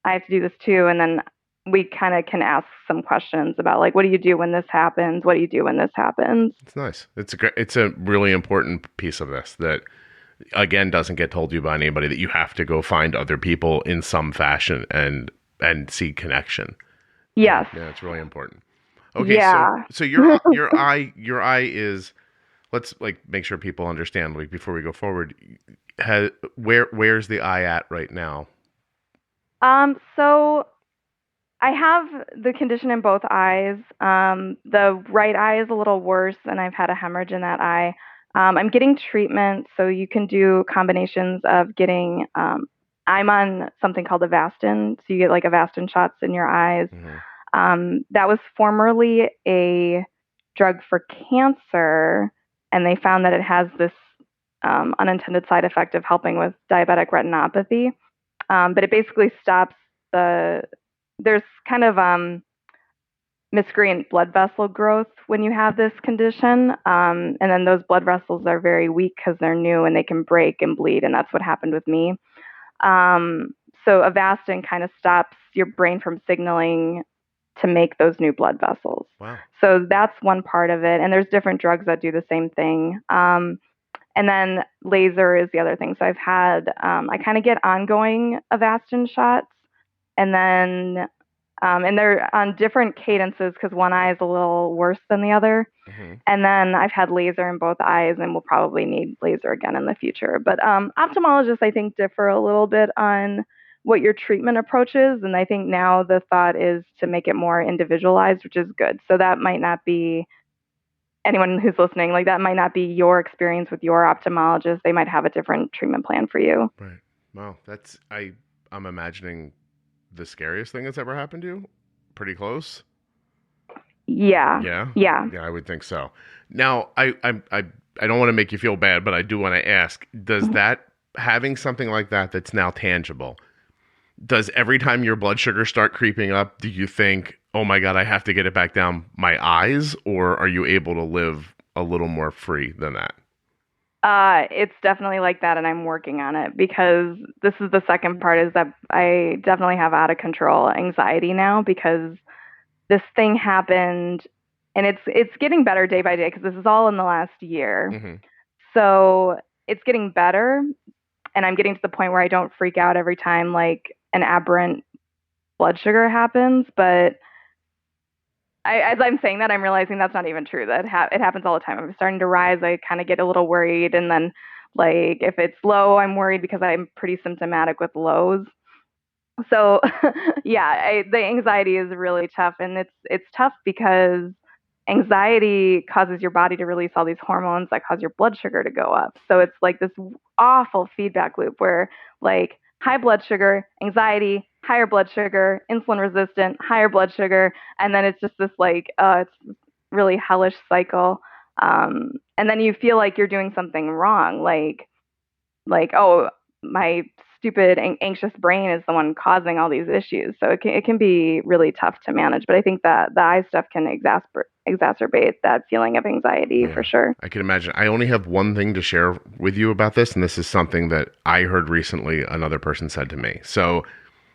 I have to do this too, and then we kind of can ask some questions about like, what do you do when this happens? What do you do when this happens? It's nice. It's a really important piece of this that, again, doesn't get told you by anybody, that you have to go find other people in some fashion and see connection. Yes. Yeah, it's really important. Okay. Yeah. So your eye is, let's like make sure people understand like before we go forward, where's the eye at right now? So I have the condition in both eyes. The right eye is a little worse, and I've had a hemorrhage in that eye. I'm getting treatment, so you can do combinations of getting. I'm on something called Avastin, so you get like Avastin shots in your eyes. Mm-hmm. That was formerly a drug for cancer, and they found that it has this unintended side effect of helping with diabetic retinopathy. But it basically stops there's kind of miscreant blood vessel growth when you have this condition. And then those blood vessels are very weak because they're new and they can break and bleed. And that's what happened with me. So Avastin kind of stops your brain from signaling to make those new blood vessels. Wow. So that's one part of it. And there's different drugs that do the same thing. And then laser is the other thing. So I've had, I kind of get ongoing Avastin shots. And then, and they're on different cadences because one eye is a little worse than the other. Mm-hmm. And then I've had laser in both eyes and will probably need laser again in the future. But ophthalmologists, I think, differ a little bit on what your treatment approach is. And I think now the thought is to make it more individualized, which is good. So that might not be anyone who's listening, like that might not be your experience with your ophthalmologist. They might have a different treatment plan for you. Right. Wow. I'm imagining the scariest thing that's ever happened to you? Pretty close? Yeah. Yeah? Yeah. Yeah, I would think so. Now, I don't want to make you feel bad, but I do want to ask, does that, having something like that that's now tangible, does every time your blood sugar start creeping up, do you think, oh my God, I have to get it back down my eyes? Or are you able to live a little more free than that? It's definitely like that, and I'm working on it because this is the second part is that I definitely have out of control anxiety now because this thing happened, and it's getting better day by day because this is all in the last year. Mm-hmm. So it's getting better, and I'm getting to the point where I don't freak out every time like an aberrant blood sugar happens, but as I'm saying that, I'm realizing that's not even true. That it happens all the time. If it's starting to rise, I kind of get a little worried. And then, like, if it's low, I'm worried because I'm pretty symptomatic with lows. So, yeah, the anxiety is really tough. And it's tough because anxiety causes your body to release all these hormones that cause your blood sugar to go up. So it's like this awful feedback loop where, like, high blood sugar, anxiety, higher blood sugar, insulin resistant, higher blood sugar. And then it's just this like, it's really hellish cycle. And then you feel like you're doing something wrong. Like, oh, my stupid anxious brain is the one causing all these issues. So it can be really tough to manage. But I think that the eye stuff can exacerbate that feeling of anxiety for sure. I can imagine. I only have one thing to share with you about this, and this is something that I heard recently another person said to me. So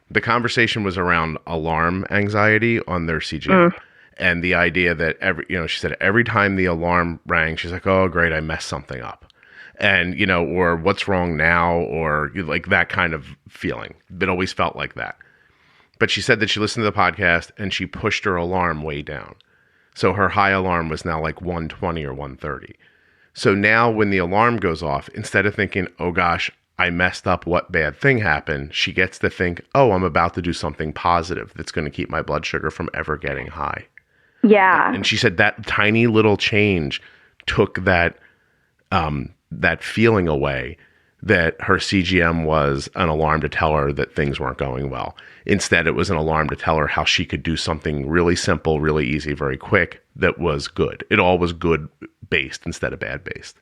the conversation was around alarm anxiety on their CGM. And the idea that she said every time the alarm rang, she's like, oh, great, I messed something up. And, or what's wrong now, or like that kind of feeling. It always felt like that. But she said that she listened to the podcast and she pushed her alarm way down. So her high alarm was now like 120 or 130. So now when the alarm goes off, instead of thinking, oh gosh, I messed up, what bad thing happened, she gets to think, oh, I'm about to do something positive that's going to keep my blood sugar from ever getting high. Yeah. And she said that tiny little change took that that feeling away, that her CGM was an alarm to tell her that things weren't going well. Instead, it was an alarm to tell her how she could do something really simple, really easy, very quick that was good. It all was good based instead of bad based.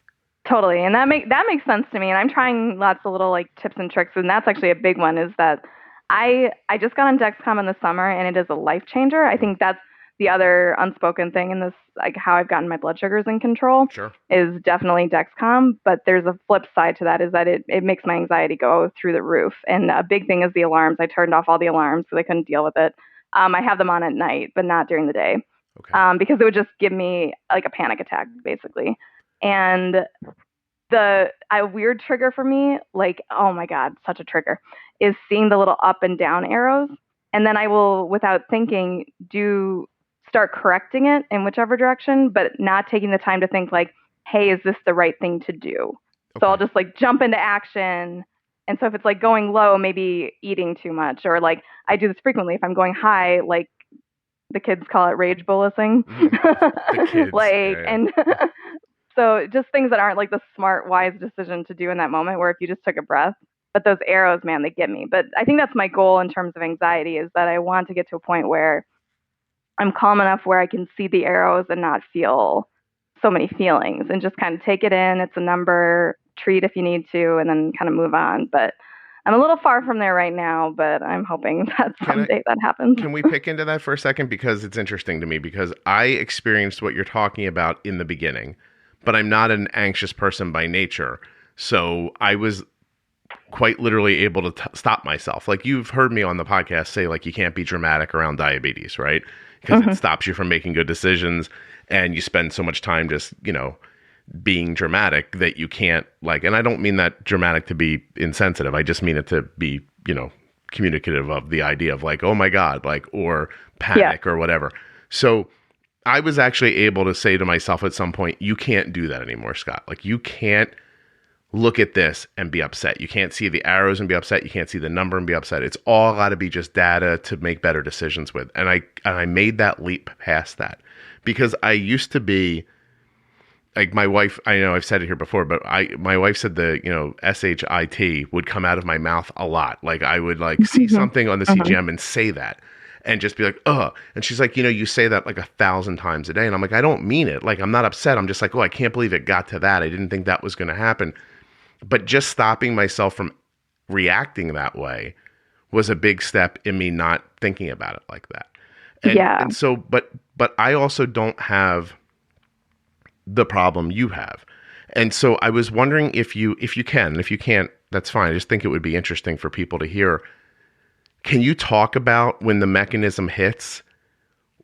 Totally. And that makes sense to me. And I'm trying lots of little like tips and tricks. And that's actually a big one, is that I just got on Dexcom in the summer, and it is a life changer. I think that's the other unspoken thing in this, like how I've gotten my blood sugars in control, Sure. is definitely Dexcom. But there's a flip side to that, is that it makes my anxiety go through the roof. And a big thing is the alarms. I turned off all the alarms because I couldn't deal with it. I have them on at night, but not during the day, because it would just give me like a panic attack, basically. And a weird trigger for me, like, oh my God, such a trigger, is seeing the little up and down arrows. And then I will, without thinking, start correcting it in whichever direction, but not taking the time to think like, hey, is this the right thing to do? So I'll just like jump into action. And so if it's like going low, maybe eating too much, or like I do this frequently. If I'm going high, like the kids call it rage bullising. The kids, and so just things that aren't like the smart, wise decision to do in that moment, where if you just took a breath. But those arrows, man, they get me. But I think that's my goal in terms of anxiety, is that I want to get to a point where I'm calm enough where I can see the arrows and not feel so many feelings, and just kind of take it in. It's a number, treat if you need to, and then kind of move on. But I'm a little far from there right now, but I'm hoping that someday that happens. Can we pick into that for a second? Because it's interesting to me, because I experienced what you're talking about in the beginning, but I'm not an anxious person by nature. So I was quite literally able to stop myself. Like, you've heard me on the podcast say, like, you can't be dramatic around diabetes, right? Because it stops you from making good decisions, and you spend so much time just, being dramatic that you can't, like, and I don't mean that dramatic to be insensitive. I just mean it to be, communicative of the idea of like, oh my God, like, or panic or whatever. So I was actually able to say to myself at some point, you can't do that anymore, Scott. Like, you can't look at this and be upset. You can't see the arrows and be upset. You can't see the number and be upset. It's all got to be just data to make better decisions with. And I made that leap past that, because I used to be like, my wife, I know I've said it here before, but my wife said the, SHIT would come out of my mouth a lot. Like, I would like see something on the CGM and say that, and just be like, ugh. And she's like, you say that like 1,000 times a day. And I'm like, I don't mean it. Like, I'm not upset. I'm just like, oh, I can't believe it got to that. I didn't think that was going to happen. But just stopping myself from reacting that way was a big step in me not thinking about it like that. And so, but I also don't have the problem you have. And so I was wondering if you can, and if you can't, that's fine. I just think it would be interesting for people to hear. Can you talk about when the mechanism hits,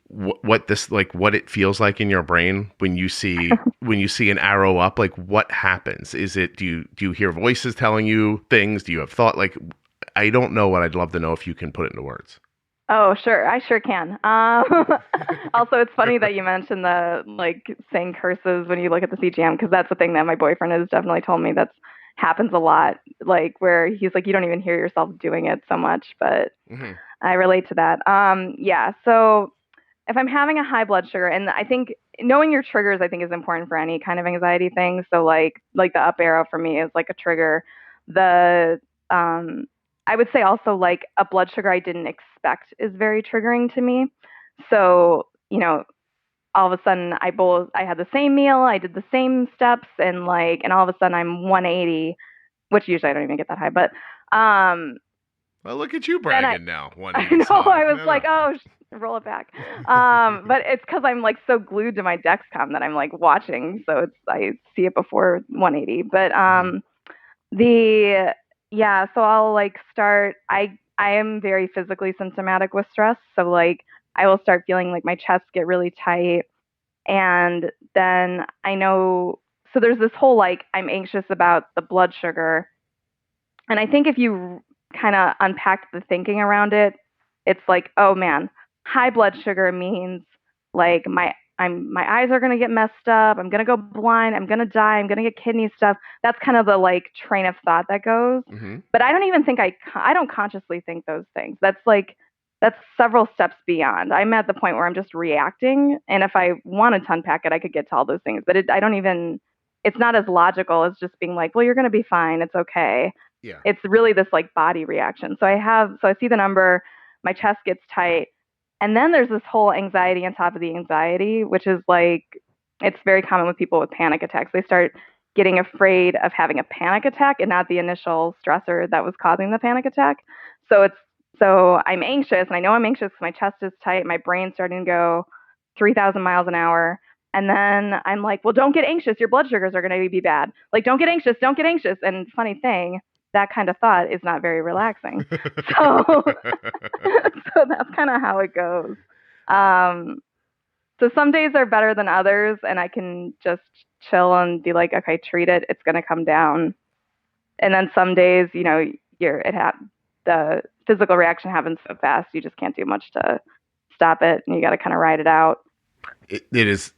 what it feels like in your brain when you see an arrow up? Like, what happens? Is it, do you hear voices telling you things? Do you have thought? Like, I don't know. What I'd love to know if you can put it into words. Oh, sure. I sure can. Also, it's funny that you mentioned the like saying curses when you look at the CGM, because that's the thing that my boyfriend has definitely told me that happens a lot. Like, where he's like, you don't even hear yourself doing it so much, but I relate to that. So if I'm having a high blood sugar, and I think knowing your triggers, I think, is important for any kind of anxiety thing. So like the up arrow for me is like a trigger. I would say also like a blood sugar I didn't expect is very triggering to me. So, all of a sudden I had the same meal, I did the same steps, and all of a sudden I'm 180, which usually I don't even get that high, but well, look at you bragging now. I know, I was roll it back. But it's because I'm like so glued to my Dexcom that I'm like watching, so I see it before 180. But so I'll like start. I am very physically symptomatic with stress, so like I will start feeling like my chest get really tight, and then I know. So there's this whole like I'm anxious about the blood sugar, and I think if you kind of unpack the thinking around it, it's like, oh man, high blood sugar means like my eyes are going to get messed up. I'm going to go blind. I'm going to die. I'm going to get kidney stuff. That's kind of the like train of thought that goes. Mm-hmm. But I don't even think I don't consciously think those things. That's several steps beyond. I'm at the point where I'm just reacting. And if I wanted to unpack it, I could get to all those things. But it's not as logical as just being like, well, you're going to be fine. It's okay. Yeah. It's really this like body reaction. So I see the number, my chest gets tight. And then there's this whole anxiety on top of the anxiety, which is like, it's very common with people with panic attacks. They start getting afraid of having a panic attack and not the initial stressor that was causing the panic attack. So I'm anxious, and I know I'm anxious because my chest is tight, my brain's starting to go 3,000 miles an hour. And then I'm like, well, don't get anxious. Your blood sugars are going to be bad. Like, don't get anxious. Don't get anxious. And funny thing, that kind of thought is not very relaxing. So that's kind of how it goes. So some days are better than others, and I can just chill and be like, okay, treat it. It's going to come down. And then some days, the physical reaction happens so fast, you just can't do much to stop it, and you got to kind of ride it out. It is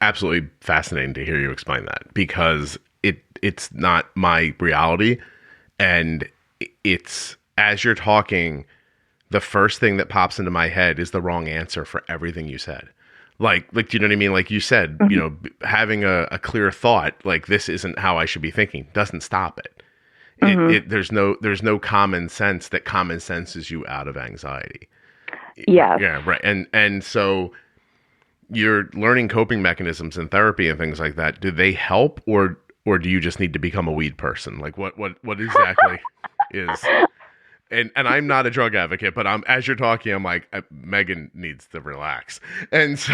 absolutely fascinating to hear you explain that, because it's not my reality. And it's, as you're talking, the first thing that pops into my head is the wrong answer for everything you said. Like, do you know what I mean? Like you said, Mm-hmm. Having a clear thought, like, this isn't how I should be thinking, doesn't stop it. Mm-hmm. There's no common sense that common senses you out of anxiety. Yes. Yeah. Right. And so you're learning coping mechanisms in therapy and things like that. Do they help, or do you just need to become a weed person? Like what exactly is, and I'm not a drug advocate, but as you're talking, I'm like, Megan needs to relax. And so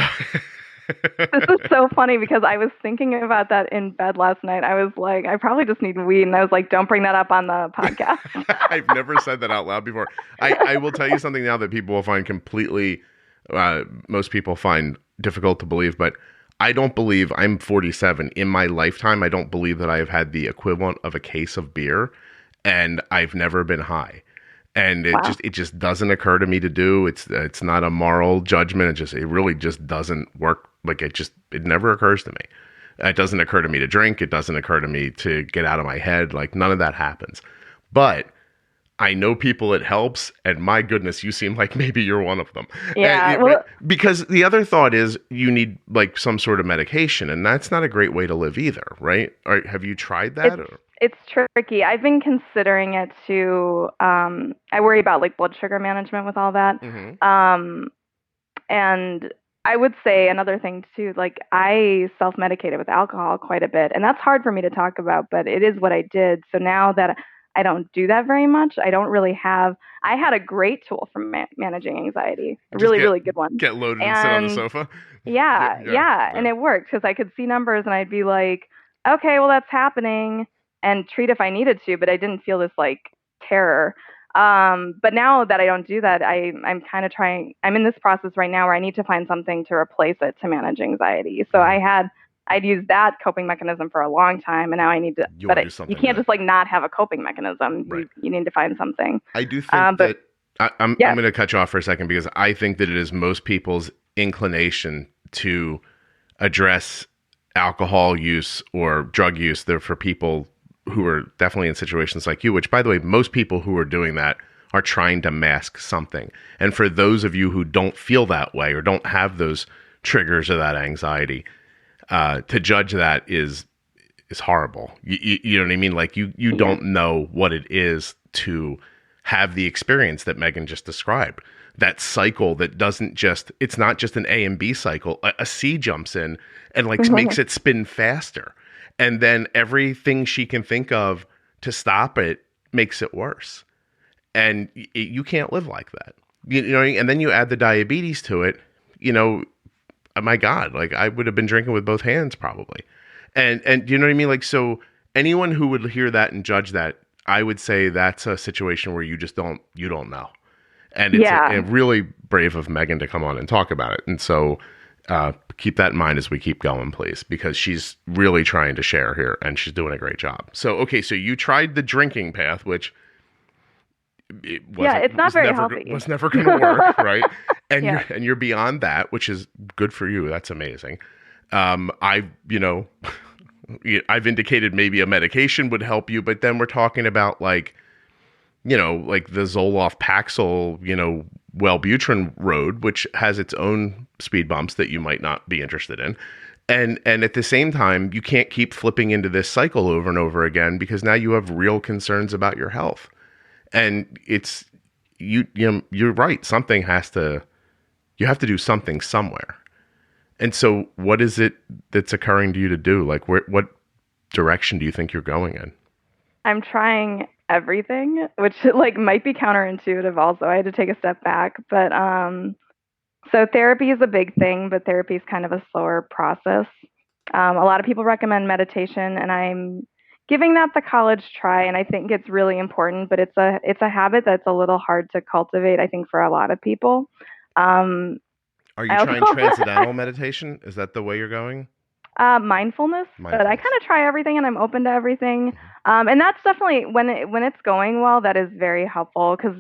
this is so funny because I was thinking about that in bed last night. I was like, I probably just need weed. And I was like, don't bring that up on the podcast. I've never said that out loud before. I will tell you something now that people will find completely, most people find difficult to believe, but I don't believe, I'm 47. In my lifetime, I don't believe that I have had the equivalent of a case of beer, and I've never been high. And it just doesn't occur to me to do. It's not a moral judgment. It really just doesn't work. Like it never occurs to me. It doesn't occur to me to drink. It doesn't occur to me to get out of my head. Like none of that happens. But I know people it helps, and my goodness, you seem like maybe you're one of them. Yeah. Because the other thought is you need like some sort of medication, and that's not a great way to live either, right? Have you tried that? It's tricky. I've been considering it too. I worry about like blood sugar management with all that. Mm-hmm. And I would say another thing too, like I self-medicated with alcohol quite a bit, and that's hard for me to talk about, but it is what I did. So now that I don't do that very much, I had a great tool for managing anxiety, a really good one. Get loaded and sit on the sofa. Yeah. And it worked because I could see numbers and I'd be like, okay, well that's happening, and treat if I needed to, but I didn't feel this like terror. But now that I don't do that, I'm kind of I'm in this process right now where I need to find something to replace it to manage anxiety. So I'd used that coping mechanism for a long time, and now I need to, you can't just like not have a coping mechanism. Right. You need to find something. I do think that I'm going to cut you off for a second, because I think that it is most people's inclination to address alcohol use or drug use. They're for people who are definitely in situations like you, which, by the way, most people who are doing that are trying to mask something. And for those of you who don't feel that way or don't have those triggers or that anxiety, to judge that is horrible. You know what I mean? Like you don't know what it is to have the experience that Megan just described. That cycle that it's not just an A and B cycle. A C jumps in and like makes it spin faster. And then everything she can think of to stop it makes it worse. And you can't live like that. You know, and then you add the diabetes to it, oh my God, like I would have been drinking with both hands probably. And you know what I mean? Like, so anyone who would hear that and judge that, I would say that's a situation where you don't know. And it's really brave of Megan to come on and talk about it. And so keep that in mind as we keep going, please, because she's really trying to share here and she's doing a great job. So, okay, so you tried the drinking path, which it's not very healthy. Was never going to work, right? And Yeah. you're beyond that, which is good for you. That's amazing. I've, I've indicated maybe a medication would help you, but then we're talking about like the Zoloft Paxil, Wellbutrin road, which has its own speed bumps that you might not be interested in. And at the same time, you can't keep flipping into this cycle over and over again because now you have real concerns about your health. And it's you're right. You have to do something somewhere. And so what is it that's occurring to you to do? Like what direction do you think you're going in? I'm trying everything, which like might be counterintuitive also. I had to take a step back, but so therapy is a big thing, but therapy is kind of a slower process. A lot of people recommend meditation, and I'm giving that the college try, and I think it's really important, but it's a habit that's a little hard to cultivate, I think, for a lot of people. Are you trying transcendental meditation? Is that the way you're going? Mindfulness, but I kind of try everything, and I'm open to everything. And that's definitely when it's going well, that is very helpful because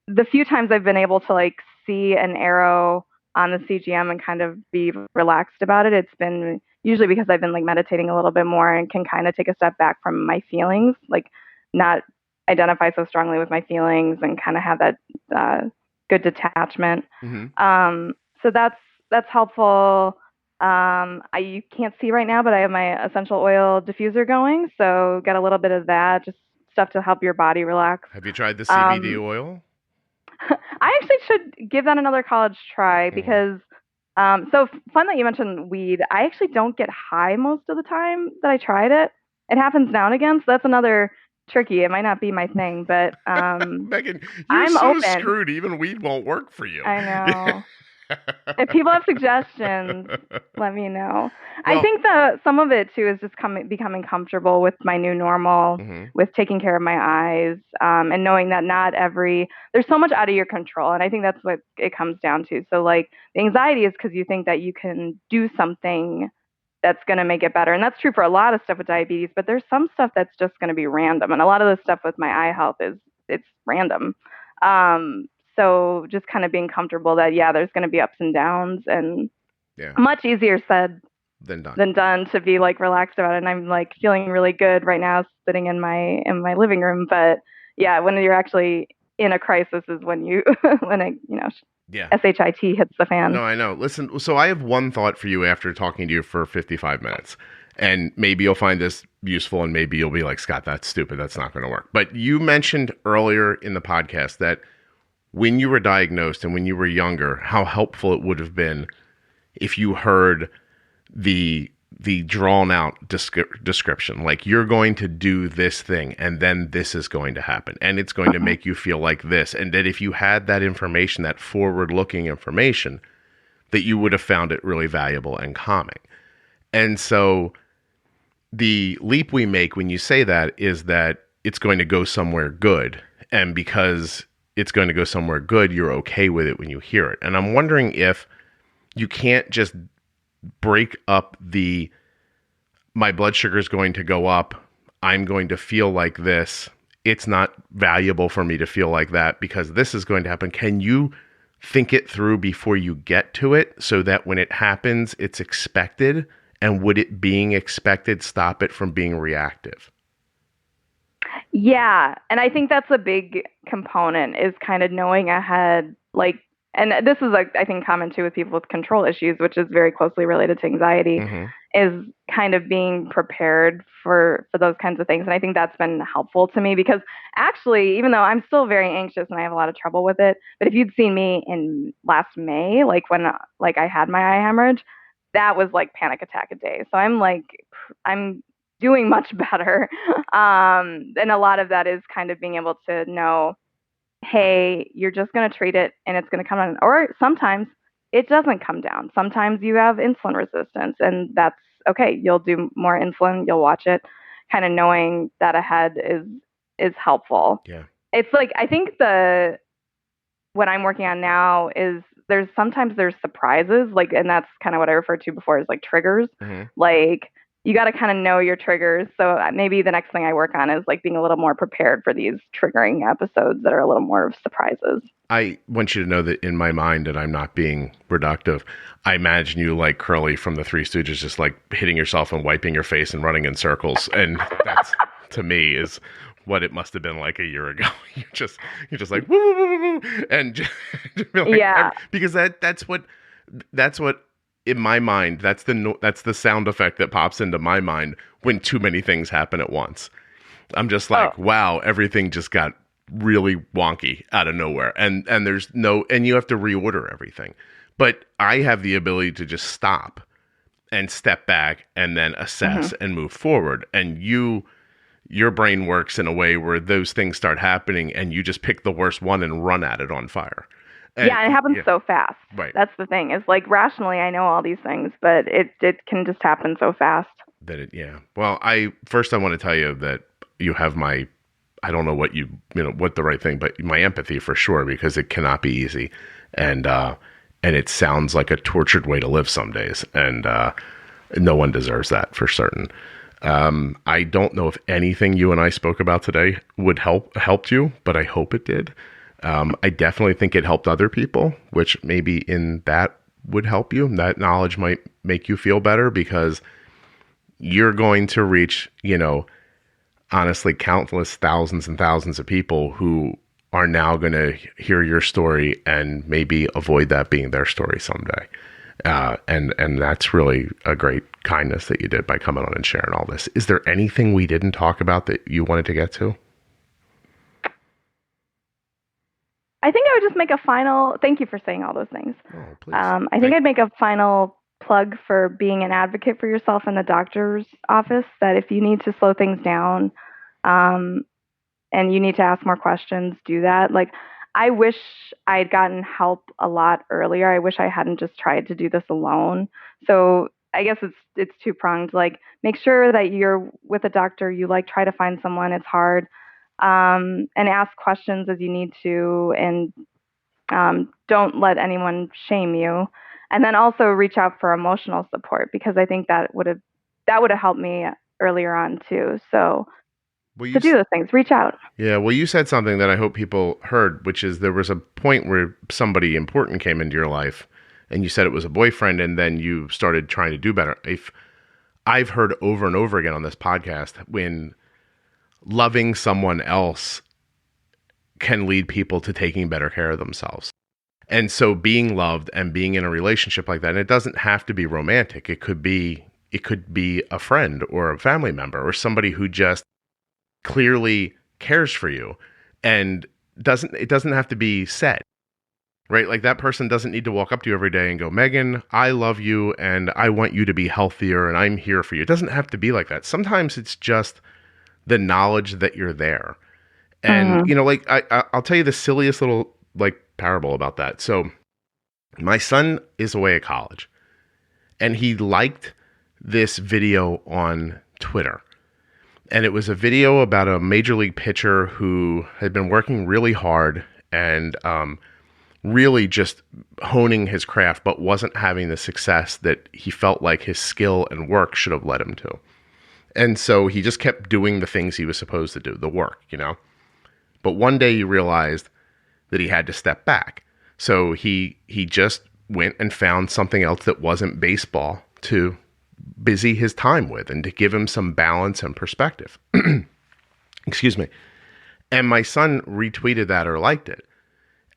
the few times I've been able to like see an arrow on the CGM and kind of be relaxed about it, it's been usually because I've been like meditating a little bit more and can kind of take a step back from my feelings, like not identify so strongly with my feelings and kind of have that good detachment. Mm-hmm. So that's helpful. You can't see right now, but I have my essential oil diffuser going, so get a little bit of that, just stuff to help your body relax. Have you tried the CBD oil? I actually should give that another college try because so fun that you mentioned weed. I actually don't get high most of the time that I tried it. It happens now and again, so that's another tricky. It might not be my thing, but Megan, you're I'm so open. screwed. Even weed won't work for you. I know. If people have suggestions, let me know. Well, I think that some of it too is just becoming comfortable with my new normal, with taking care of my eyes, and knowing that there's so much out of your control, and I think that's what it comes down to. So like the anxiety is because you think that you can do something that's going to make it better, and that's true for a lot of stuff with diabetes. But there's some stuff that's just going to be random, and a lot of the stuff with my eye health it's random. So just kind of being comfortable that, there's going to be ups and downs, and much easier said than done to be like relaxed about it. And I'm like feeling really good right now sitting in my living room. But when you're actually in a crisis is when SHIT hits the fan. No, I know. Listen, so I have one thought for you after talking to you for 55 minutes. And maybe you'll find this useful and maybe you'll be like, Scott, that's stupid. That's not going to work. But you mentioned earlier in the podcast that when you were diagnosed and when you were younger, how helpful it would have been if you heard the drawn out description, like you're going to do this thing and then this is going to happen and it's going to make you feel like this. And that if you had that information, that forward looking information, that you would have found it really valuable and calming. And so the leap we make when you say that is that it's going to go somewhere good. And because it's going to go somewhere good, you're okay with it when you hear it. And I'm wondering if you can't just break up my blood sugar is going to go up, I'm going to feel like this, it's not valuable for me to feel like that because this is going to happen. Can you think it through before you get to it so that when it happens, it's expected? And would it being expected stop it from being reactive? Yeah. And I think that's a big component is kind of knowing ahead, like, and this is like, I think common too with people with control issues, which is very closely related to anxiety, is kind of being prepared for those kinds of things. And I think that's been helpful to me because actually, even though I'm still very anxious and I have a lot of trouble with it, but if you'd seen me in last May, like when like I had my eye hemorrhage, that was like panic attack a day. So I'm doing much better. And a lot of that is kind of being able to know, hey, you're just going to treat it and it's going to come down. Or sometimes it doesn't come down. Sometimes you have insulin resistance and that's okay. You'll do more insulin. You'll watch it. Kind of knowing that ahead is helpful. Yeah. It's like, I think what I'm working on now is sometimes there's surprises, like, and that's kind of what I referred to before as like triggers. Like you got to kind of know your triggers. So maybe the next thing I work on is like being a little more prepared for these triggering episodes that are a little more surprises. I want you to know that in my mind, and I'm not being reductive, I imagine you like Curly from the Three Stooges, just like hitting yourself and wiping your face and running in circles. And that's, to me, is what it must have been like a year ago. You're just like, woo, woo, woo, woo, and just like, yeah, because that's what in my mind, that's the sound effect that pops into my mind when too many things happen at once. I'm just like, wow, everything just got really wonky out of nowhere. And there's and you have to reorder everything. But I have the ability to just stop and step back and then assess and move forward. And your brain works in a way where those things start happening and you just pick the worst one and run at it on fire. And, it happens so fast. Right. That's the thing. Is like rationally, I know all these things, but it can just happen so fast. Well, I want to tell you that you have my, I don't know what what the right thing, but my empathy for sure, because it cannot be easy, and it sounds like a tortured way to live some days, and no one deserves that for certain. I don't know if anything you and I spoke about today would helped you, but I hope it did. I definitely think it helped other people, which maybe in that would help you. That knowledge might make you feel better, because you're going to reach, honestly, countless thousands and thousands of people who are now going to hear your story and maybe avoid that being their story someday. And that's really a great kindness that you did by coming on and sharing all this. Is there anything we didn't talk about that you wanted to get to? I think I would just make a final, thank you for saying all those things. Oh, please. I think I'd make a final plug for being an advocate for yourself in the doctor's office, that if you need to slow things down, and you need to ask more questions, do that. Like, I wish I'd gotten help a lot earlier. I wish I hadn't just tried to do this alone. So I guess it's two-pronged. Like, make sure that you're with a doctor. You try to find someone. It's hard. And ask questions as you need to, and don't let anyone shame you. And then also reach out for emotional support, because I think that would have helped me earlier on too. So to do those things, reach out. Yeah, well, you said something that I hope people heard, which is there was a point where somebody important came into your life, and you said it was a boyfriend, and then you started trying to do better. I've heard over and over again on this podcast, when loving someone else can lead people to taking better care of themselves. And so being loved and being in a relationship like that, and it doesn't have to be romantic. It could be a friend or a family member or somebody who just clearly cares for you, and it doesn't have to be said, right? Like, that person doesn't need to walk up to you every day and go, Megan, I love you and I want you to be healthier and I'm here for you. It doesn't have to be like that. Sometimes it's just the knowledge that you're there. And, I'll tell you the silliest little parable about that. So my son is away at college, and he liked this video on Twitter. And it was a video about a major league pitcher who had been working really hard and really just honing his craft, but wasn't having the success that he felt like his skill and work should have led him to. And so he just kept doing the things he was supposed to do, the work, But one day he realized that he had to step back. So he just went and found something else that wasn't baseball to busy his time with and to give him some balance and perspective. Excuse me. And my son retweeted that or liked it.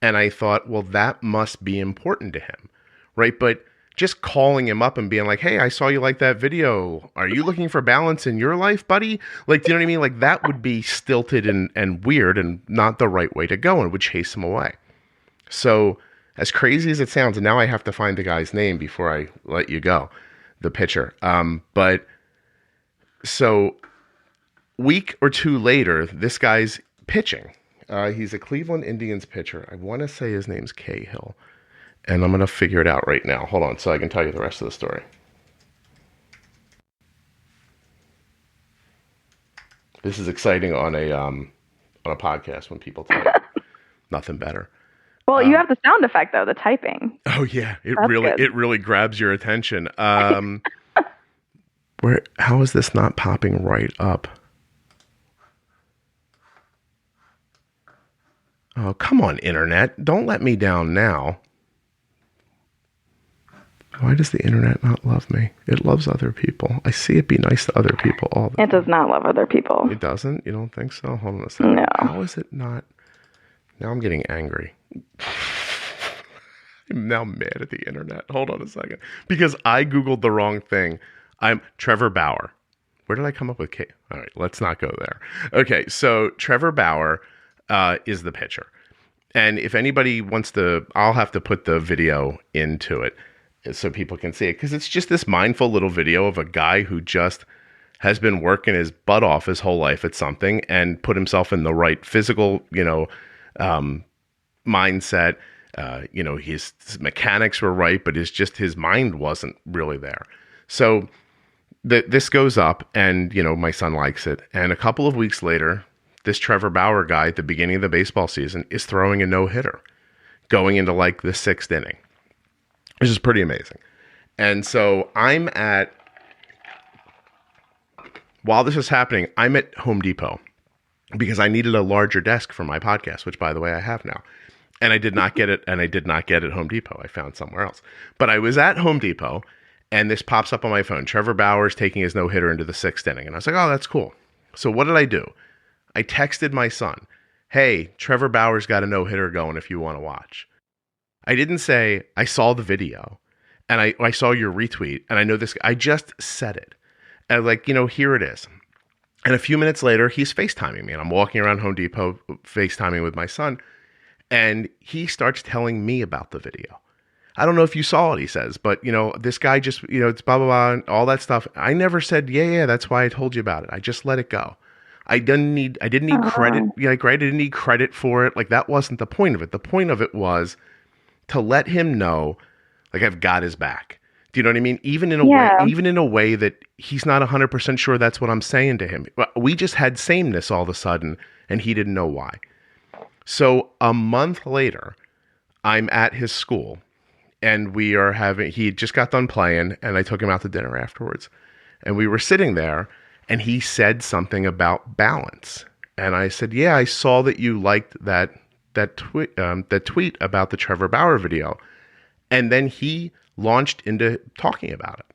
And I thought, well, that must be important to him, right? But just calling him up and being like, hey, I saw you like that video. Are you looking for balance in your life, buddy? Like, do you know what I mean? Like, that would be stilted and weird and not the right way to go, and would chase him away. So as crazy as it sounds, and now I have to find the guy's name before I let you go, the pitcher. But so week or two later, this guy's pitching. He's a Cleveland Indians pitcher. I want to say his name's Cahill. And I'm going to figure it out right now. Hold on, so I can tell you the rest of the story. This is exciting on a podcast when people type. Nothing better. Well, you have the sound effect though, the typing. Oh yeah, That's good. It really grabs your attention. How is this not popping right up? Oh, come on, internet. Don't let me down now. Why does the internet not love me? It loves other people. I see it be nice to other people all the time. It does not love other people. It doesn't? You don't think so? Hold on a second. No. How is it not? Now I'm getting angry. I'm now mad at the internet. Hold on a second. Because I Googled the wrong thing. I'm Trevor Bauer. Where did I come up with Kate? All right, let's not go there. Okay, so Trevor Bauer is the pitcher. And if anybody wants to, I'll have to put the video into it so people can see it. Because it's just this mindful little video of a guy who just has been working his butt off his whole life at something and put himself in the right physical, mindset. His mechanics were right, but his mind wasn't really there. So this goes up and, my son likes it. And a couple of weeks later, this Trevor Bauer guy at the beginning of the baseball season is throwing a no-hitter going into like the 6th inning, which is pretty amazing. And so while this is happening, I'm at Home Depot because I needed a larger desk for my podcast, which by the way, I have now. And I did not get it. And I did not get it at Home Depot. I found somewhere else, but I was at Home Depot and this pops up on my phone. Trevor Bauer's taking his no-hitter into the 6th inning. And I was like, oh, that's cool. So what did I do? I texted my son, hey, Trevor Bauer's got a no-hitter going if you want to watch. I didn't say, I saw the video and I saw your retweet and I know this. I just said it. And here it is. And a few minutes later, he's FaceTiming me and I'm walking around Home Depot FaceTiming with my son. And he starts telling me about the video. I don't know if you saw it, he says, but this guy just, it's blah, blah, blah, and all that stuff. I never said, yeah, that's why I told you about it. I just let it go. I didn't need credit. I didn't need credit for it. Like that wasn't the point of it. The point of it was to let him know, like I've got his back. Do you know what I mean? Even in a way that he's not 100% sure that's what I'm saying to him. We just had sameness all of a sudden and he didn't know why. So a month later, I'm at his school and he just got done playing and I took him out to dinner afterwards and we were sitting there and he said something about balance. And I said, yeah, I saw that you liked that tweet about the Trevor Bauer video. And then he launched into talking about it.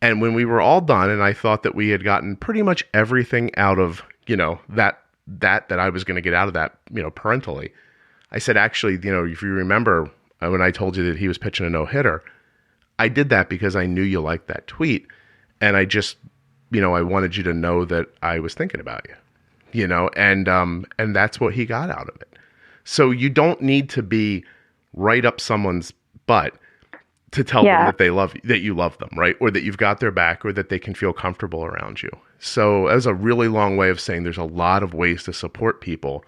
And when we were all done and I thought that we had gotten pretty much everything out of, that I was going to get out of that, parentally, I said, actually, if you remember when I told you that he was pitching a no-hitter, I did that because I knew you liked that tweet. And I just, I wanted you to know that I was thinking about you, and that's what he got out of it. So you don't need to be right up someone's butt to tell them that that you love them, right? Or that you've got their back or that they can feel comfortable around you. So that was a really long way of saying there's a lot of ways to support people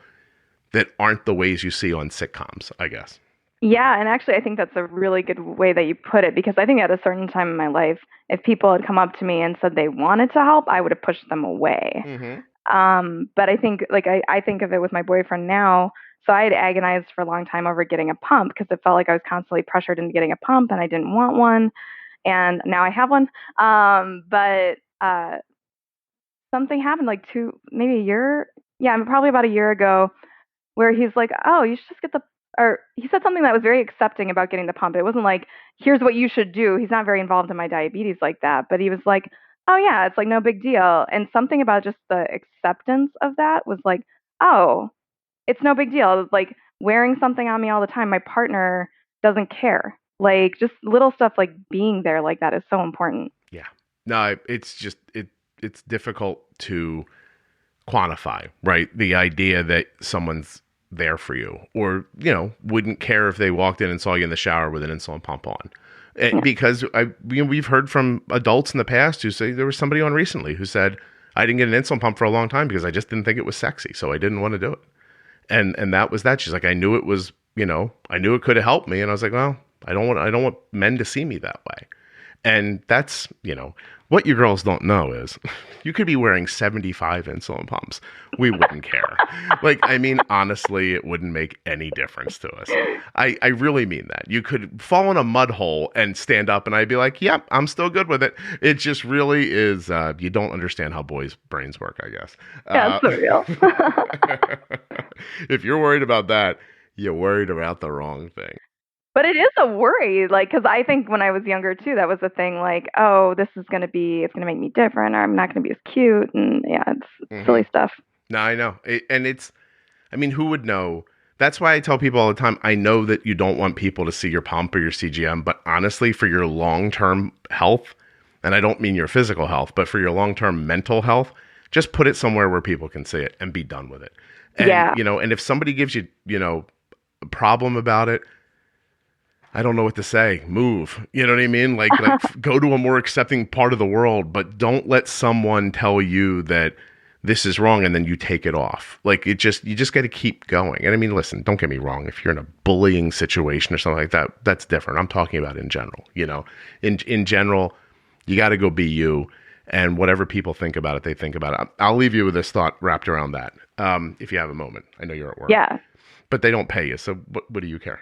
that aren't the ways you see on sitcoms, I guess. Yeah, and actually I think that's a really good way that you put it, because I think at a certain time in my life, if people had come up to me and said they wanted to help, I would have pushed them away. Mm-hmm. But I think I think of it with my boyfriend now. So I had agonized for a long time over getting a pump because it felt like I was constantly pressured into getting a pump and I didn't want one. And now I have one. But something happened maybe a year. Yeah, probably about a year ago, where he's like, oh, you should just get or he said something that was very accepting about getting the pump. It wasn't like, here's what you should do. He's not very involved in my diabetes like that, but he was like, oh yeah, it's like no big deal. And something about just the acceptance of that was like, oh, it's no big deal. Like wearing something on me all the time, my partner doesn't care. Like just little stuff like being there like that is so important. Yeah. No, it's just, it's difficult to quantify, right? The idea that someone's there for you or, wouldn't care if they walked in and saw you in the shower with an insulin pump on. Yeah. Because we've heard from adults in the past who say there was somebody on recently who said, I didn't get an insulin pump for a long time because I just didn't think it was sexy. So I didn't want to do it. And that was that. She's like, I knew it was, I knew it could have helped me. And I was like, well, I don't want men to see me that way. And that's, what you girls don't know is you could be wearing 75 insulin pumps. We wouldn't care. Honestly, it wouldn't make any difference to us. I really mean that. You could fall in a mud hole and stand up and I'd be like, yep, I'm still good with it. It just really is, you don't understand how boys' brains work, I guess. Yeah, it's so real. If you're worried about that, you're worried about the wrong thing. But it is a worry, because I think when I was younger too, that was the thing, this is going to make me different, or I'm not going to be as cute. And yeah, it's silly stuff. No, I know. Who would know? That's why I tell people all the time, I know that you don't want people to see your pump or your CGM, but honestly, for your long-term health, and I don't mean your physical health, but for your long-term mental health, just put it somewhere where people can see it and be done with it. And, and if somebody gives you, a problem about it, I don't know what to say. Move. You know what I mean? Like go to a more accepting part of the world, but don't let someone tell you that this is wrong and then you take it off. You just got to keep going. And listen, don't get me wrong. If you're in a bullying situation or something like that, that's different. I'm talking about in general, in general, you got to go be you, and whatever people think about it, they think about it. I'll leave you with this thought wrapped around that. If you have a moment, I know you're at work. Yeah. But they don't pay you. So what do you care?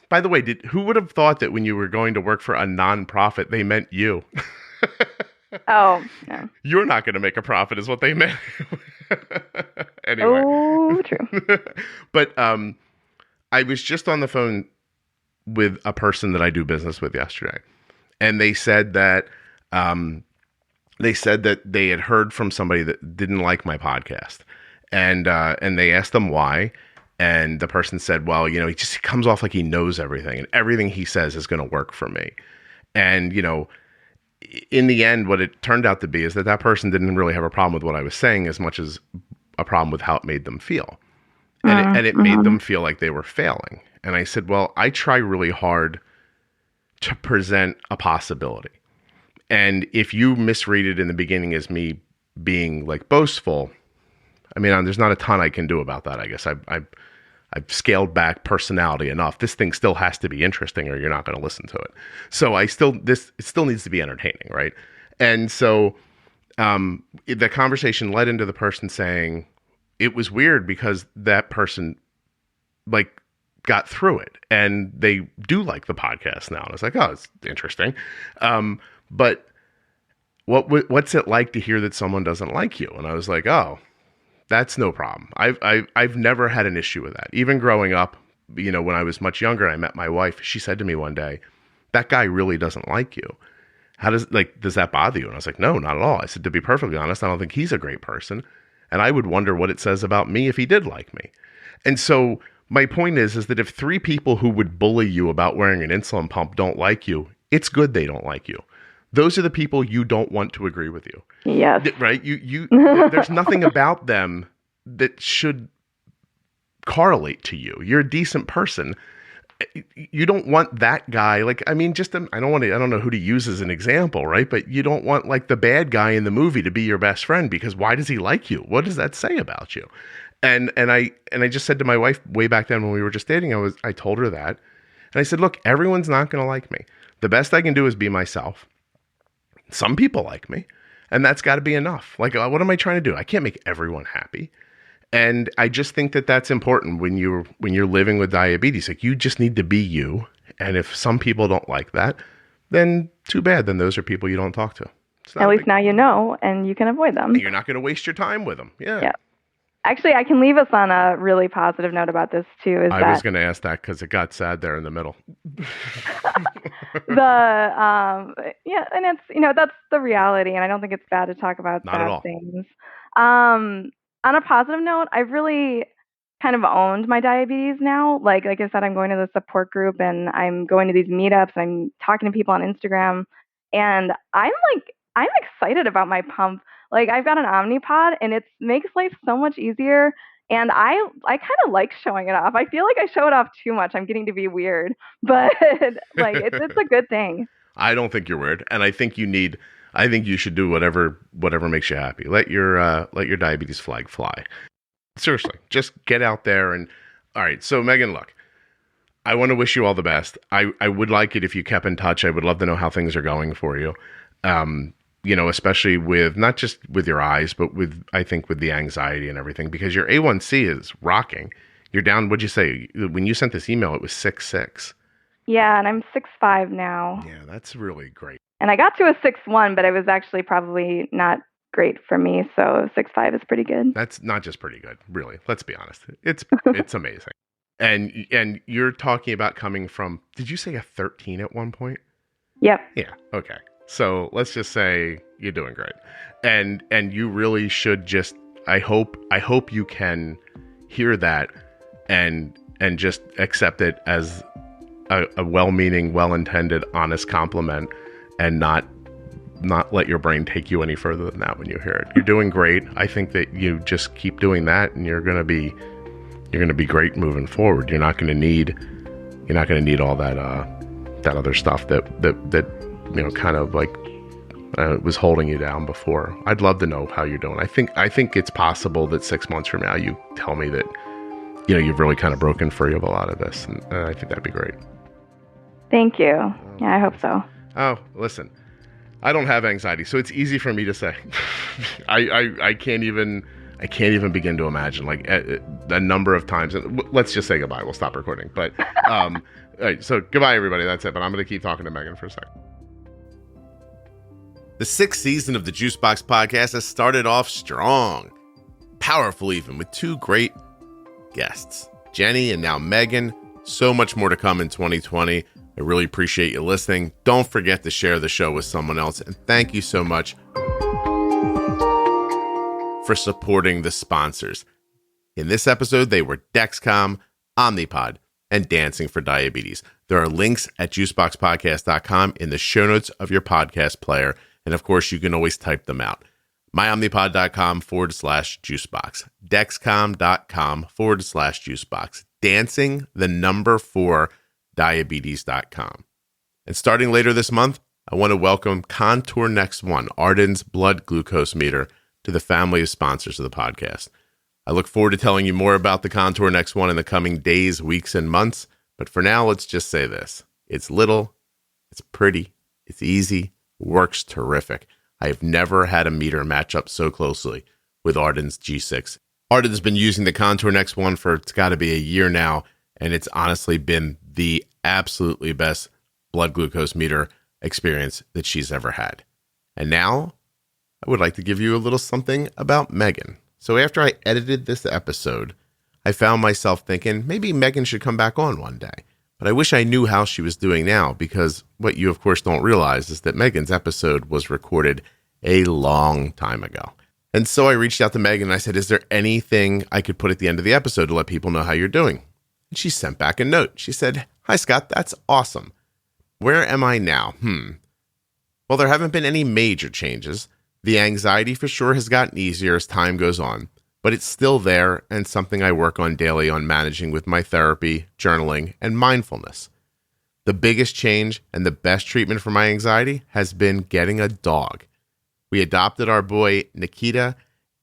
By the way, who would have thought that when you were going to work for a nonprofit, they meant you? Oh, no. You're not going to make a profit is what they meant. Anyway. Oh, true. But I was just on the phone with a person that I do business with yesterday. And they said that they had heard from somebody that didn't like my podcast. And they asked them why. And the person said, well, he just comes off like he knows everything, and everything he says is going to work for me. And, in the end, what it turned out to be is that person didn't really have a problem with what I was saying as much as a problem with how it made them feel. And it made them feel like they were failing. And I said, well, I try really hard to present a possibility. And if you misread it in the beginning as me being boastful, there's not a ton I can do about that. I guess I've scaled back personality enough. This thing still has to be interesting or you're not going to listen to it. So it still needs to be entertaining, right? And so the conversation led into the person saying it was weird because that person got through it and they do like the podcast now. And I was like, oh, it's interesting. But what's it like to hear that someone doesn't like you? And I was like, oh, that's no problem. I've never had an issue with that. Even growing up, when I was much younger, I met my wife. She said to me one day, that guy really doesn't like you. How does that bother you? And I was like, no, not at all. I said, to be perfectly honest, I don't think he's a great person. And I would wonder what it says about me if he did like me. And so my point is that if 3 people who would bully you about wearing an insulin pump don't like you, it's good they don't like you. Those are the people you don't want to agree with you. Yes. Right? There's nothing about them that should correlate to you. You're a decent person. You don't want that guy. I don't know who to use as an example, right? But you don't want the bad guy in the movie to be your best friend, because why does he like you? What does that say about you? And I just said to my wife way back then when we were just dating, I told her that. And I said, look, everyone's not going to like me. The best I can do is be myself. Some people like me, and that's got to be enough. What am I trying to do? I can't make everyone happy. And I just think that that's important when you're living with diabetes. You just need to be you. And if some people don't like that, then too bad. Then those are people you don't talk to. At least now you know, and you can avoid them. You're not going to waste your time with them. Yeah. Actually, I can leave us on a really positive note about this too. I was going to ask that because it got sad there in the middle. And it's that's the reality, and I don't think it's bad to talk about sad things. On a positive note, I've really kind of owned my diabetes now. Like I said, I'm going to the support group and I'm going to these meetups. I'm talking to people on Instagram, and I'm excited about my pump. I've got an Omnipod, and it makes life so much easier. And I kind of like showing it off. I feel like I show it off too much. I'm getting to be weird, but it's a good thing. I don't think you're weird, and I think you should do whatever makes you happy. Let your diabetes flag fly. Seriously, just get out there and all right. So Megan, look, I want to wish you all the best. I would like it if you kept in touch. I would love to know how things are going for you. Especially with not just with your eyes, but I think with the anxiety and everything, because your A1C is rocking. You're down, what'd you say? When you sent this email, it was 6.6. Yeah, and I'm 6'5" now. Yeah, that's really great. And I got to a 6'1", but it was actually probably not great for me. So 6'5" is pretty good. That's not just pretty good, really. Let's be honest. It's amazing. And you're talking about coming from, did you say a 13 at one point? Yep. Yeah. Okay. So let's just say you're doing great. And you really should just, I hope you can hear that and just accept it as a well-meaning, well-intended, honest compliment, and not let your brain take you any further than that when you hear it. You're doing great. I think that you just keep doing that, and you're going to be great moving forward. You're not going to need all that other stuff that kind of like was holding you down before. I'd love to know how you're doing. I think it's possible that 6 months from now you tell me that you've really kind of broken free of a lot of this, and I think that'd be great. Thank you. Yeah, I hope so. Oh, listen, I don't have anxiety, so it's easy for me to say. I can't even begin to imagine like a number of times. Let's just say goodbye. We'll stop recording. But all right, so goodbye, everybody. That's it. But I'm going to keep talking to Megan for a second. The 6th season of the Juicebox Podcast has started off strong, powerful even, with 2 great guests, Jenny and now Megan. So much more to come in 2020. I really appreciate you listening. Don't forget to share the show with someone else. And thank you so much for supporting the sponsors. In this episode, they were Dexcom, Omnipod, and Dancing for Diabetes. There are links at juiceboxpodcast.com in the show notes of your podcast player. And of course, you can always type them out. myomnipod.com/juicebox, dexcom.com/juicebox, dancing 4 diabetes.com. And starting later this month, I want to welcome Contour Next One, Arden's blood glucose meter, to the family of sponsors of the podcast. I look forward to telling you more about the Contour Next One in the coming days, weeks, and months. But for now, let's just say this. It's little, it's pretty, it's easy, works terrific. I have never had a meter match up so closely with Arden's G6. Arden's been using the Contour Next One for, it's got to be a year now, and it's honestly been the absolutely best blood glucose meter experience that she's ever had. And now, I would like to give you a little something about Megan. So after I edited this episode, I found myself thinking maybe Megan should come back on one day. But I wish I knew how she was doing now, because what you of course don't realize is that Megan's episode was recorded a long time ago. And so I reached out to Megan and I said, is there anything I could put at the end of the episode to let people know how you're doing? And she sent back a note. She said, "Hi Scott, that's awesome. Where am I now? Well, there haven't been any major changes. The anxiety for sure has gotten easier as time goes on, but it's still there and something I work on daily on managing with my therapy, journaling, and mindfulness. The biggest change and the best treatment for my anxiety has been getting a dog. We adopted our boy Nikita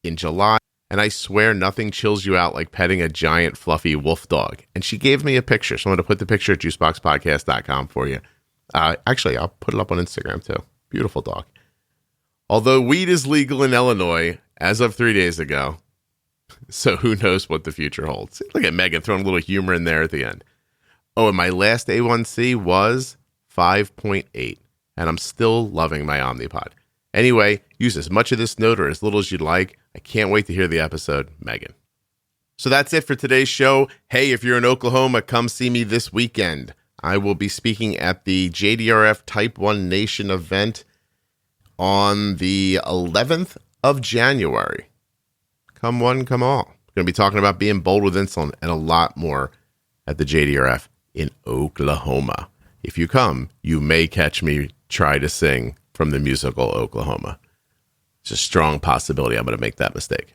in July, and I swear nothing chills you out like petting a giant fluffy wolf dog." And she gave me a picture, so I'm going to put the picture at juiceboxpodcast.com for you. Actually, I'll put it up on Instagram too. Beautiful dog. Although weed is legal in Illinois as of 3 days ago, so who knows what the future holds. Look at Megan throwing a little humor in there at the end. Oh, and my last A1C was 5.8, and I'm still loving my Omnipod. Anyway, use as much of this note or as little as you'd like. I can't wait to hear the episode, Megan. So that's it for today's show. Hey, if you're in Oklahoma, come see me this weekend. I will be speaking at the JDRF Type 1 Nation event on the 11th of January. Come one, come all. We're going to be talking about being bold with insulin and a lot more at the JDRF in Oklahoma. If you come, you may catch me try to sing from the musical Oklahoma. It's a strong possibility I'm going to make that mistake.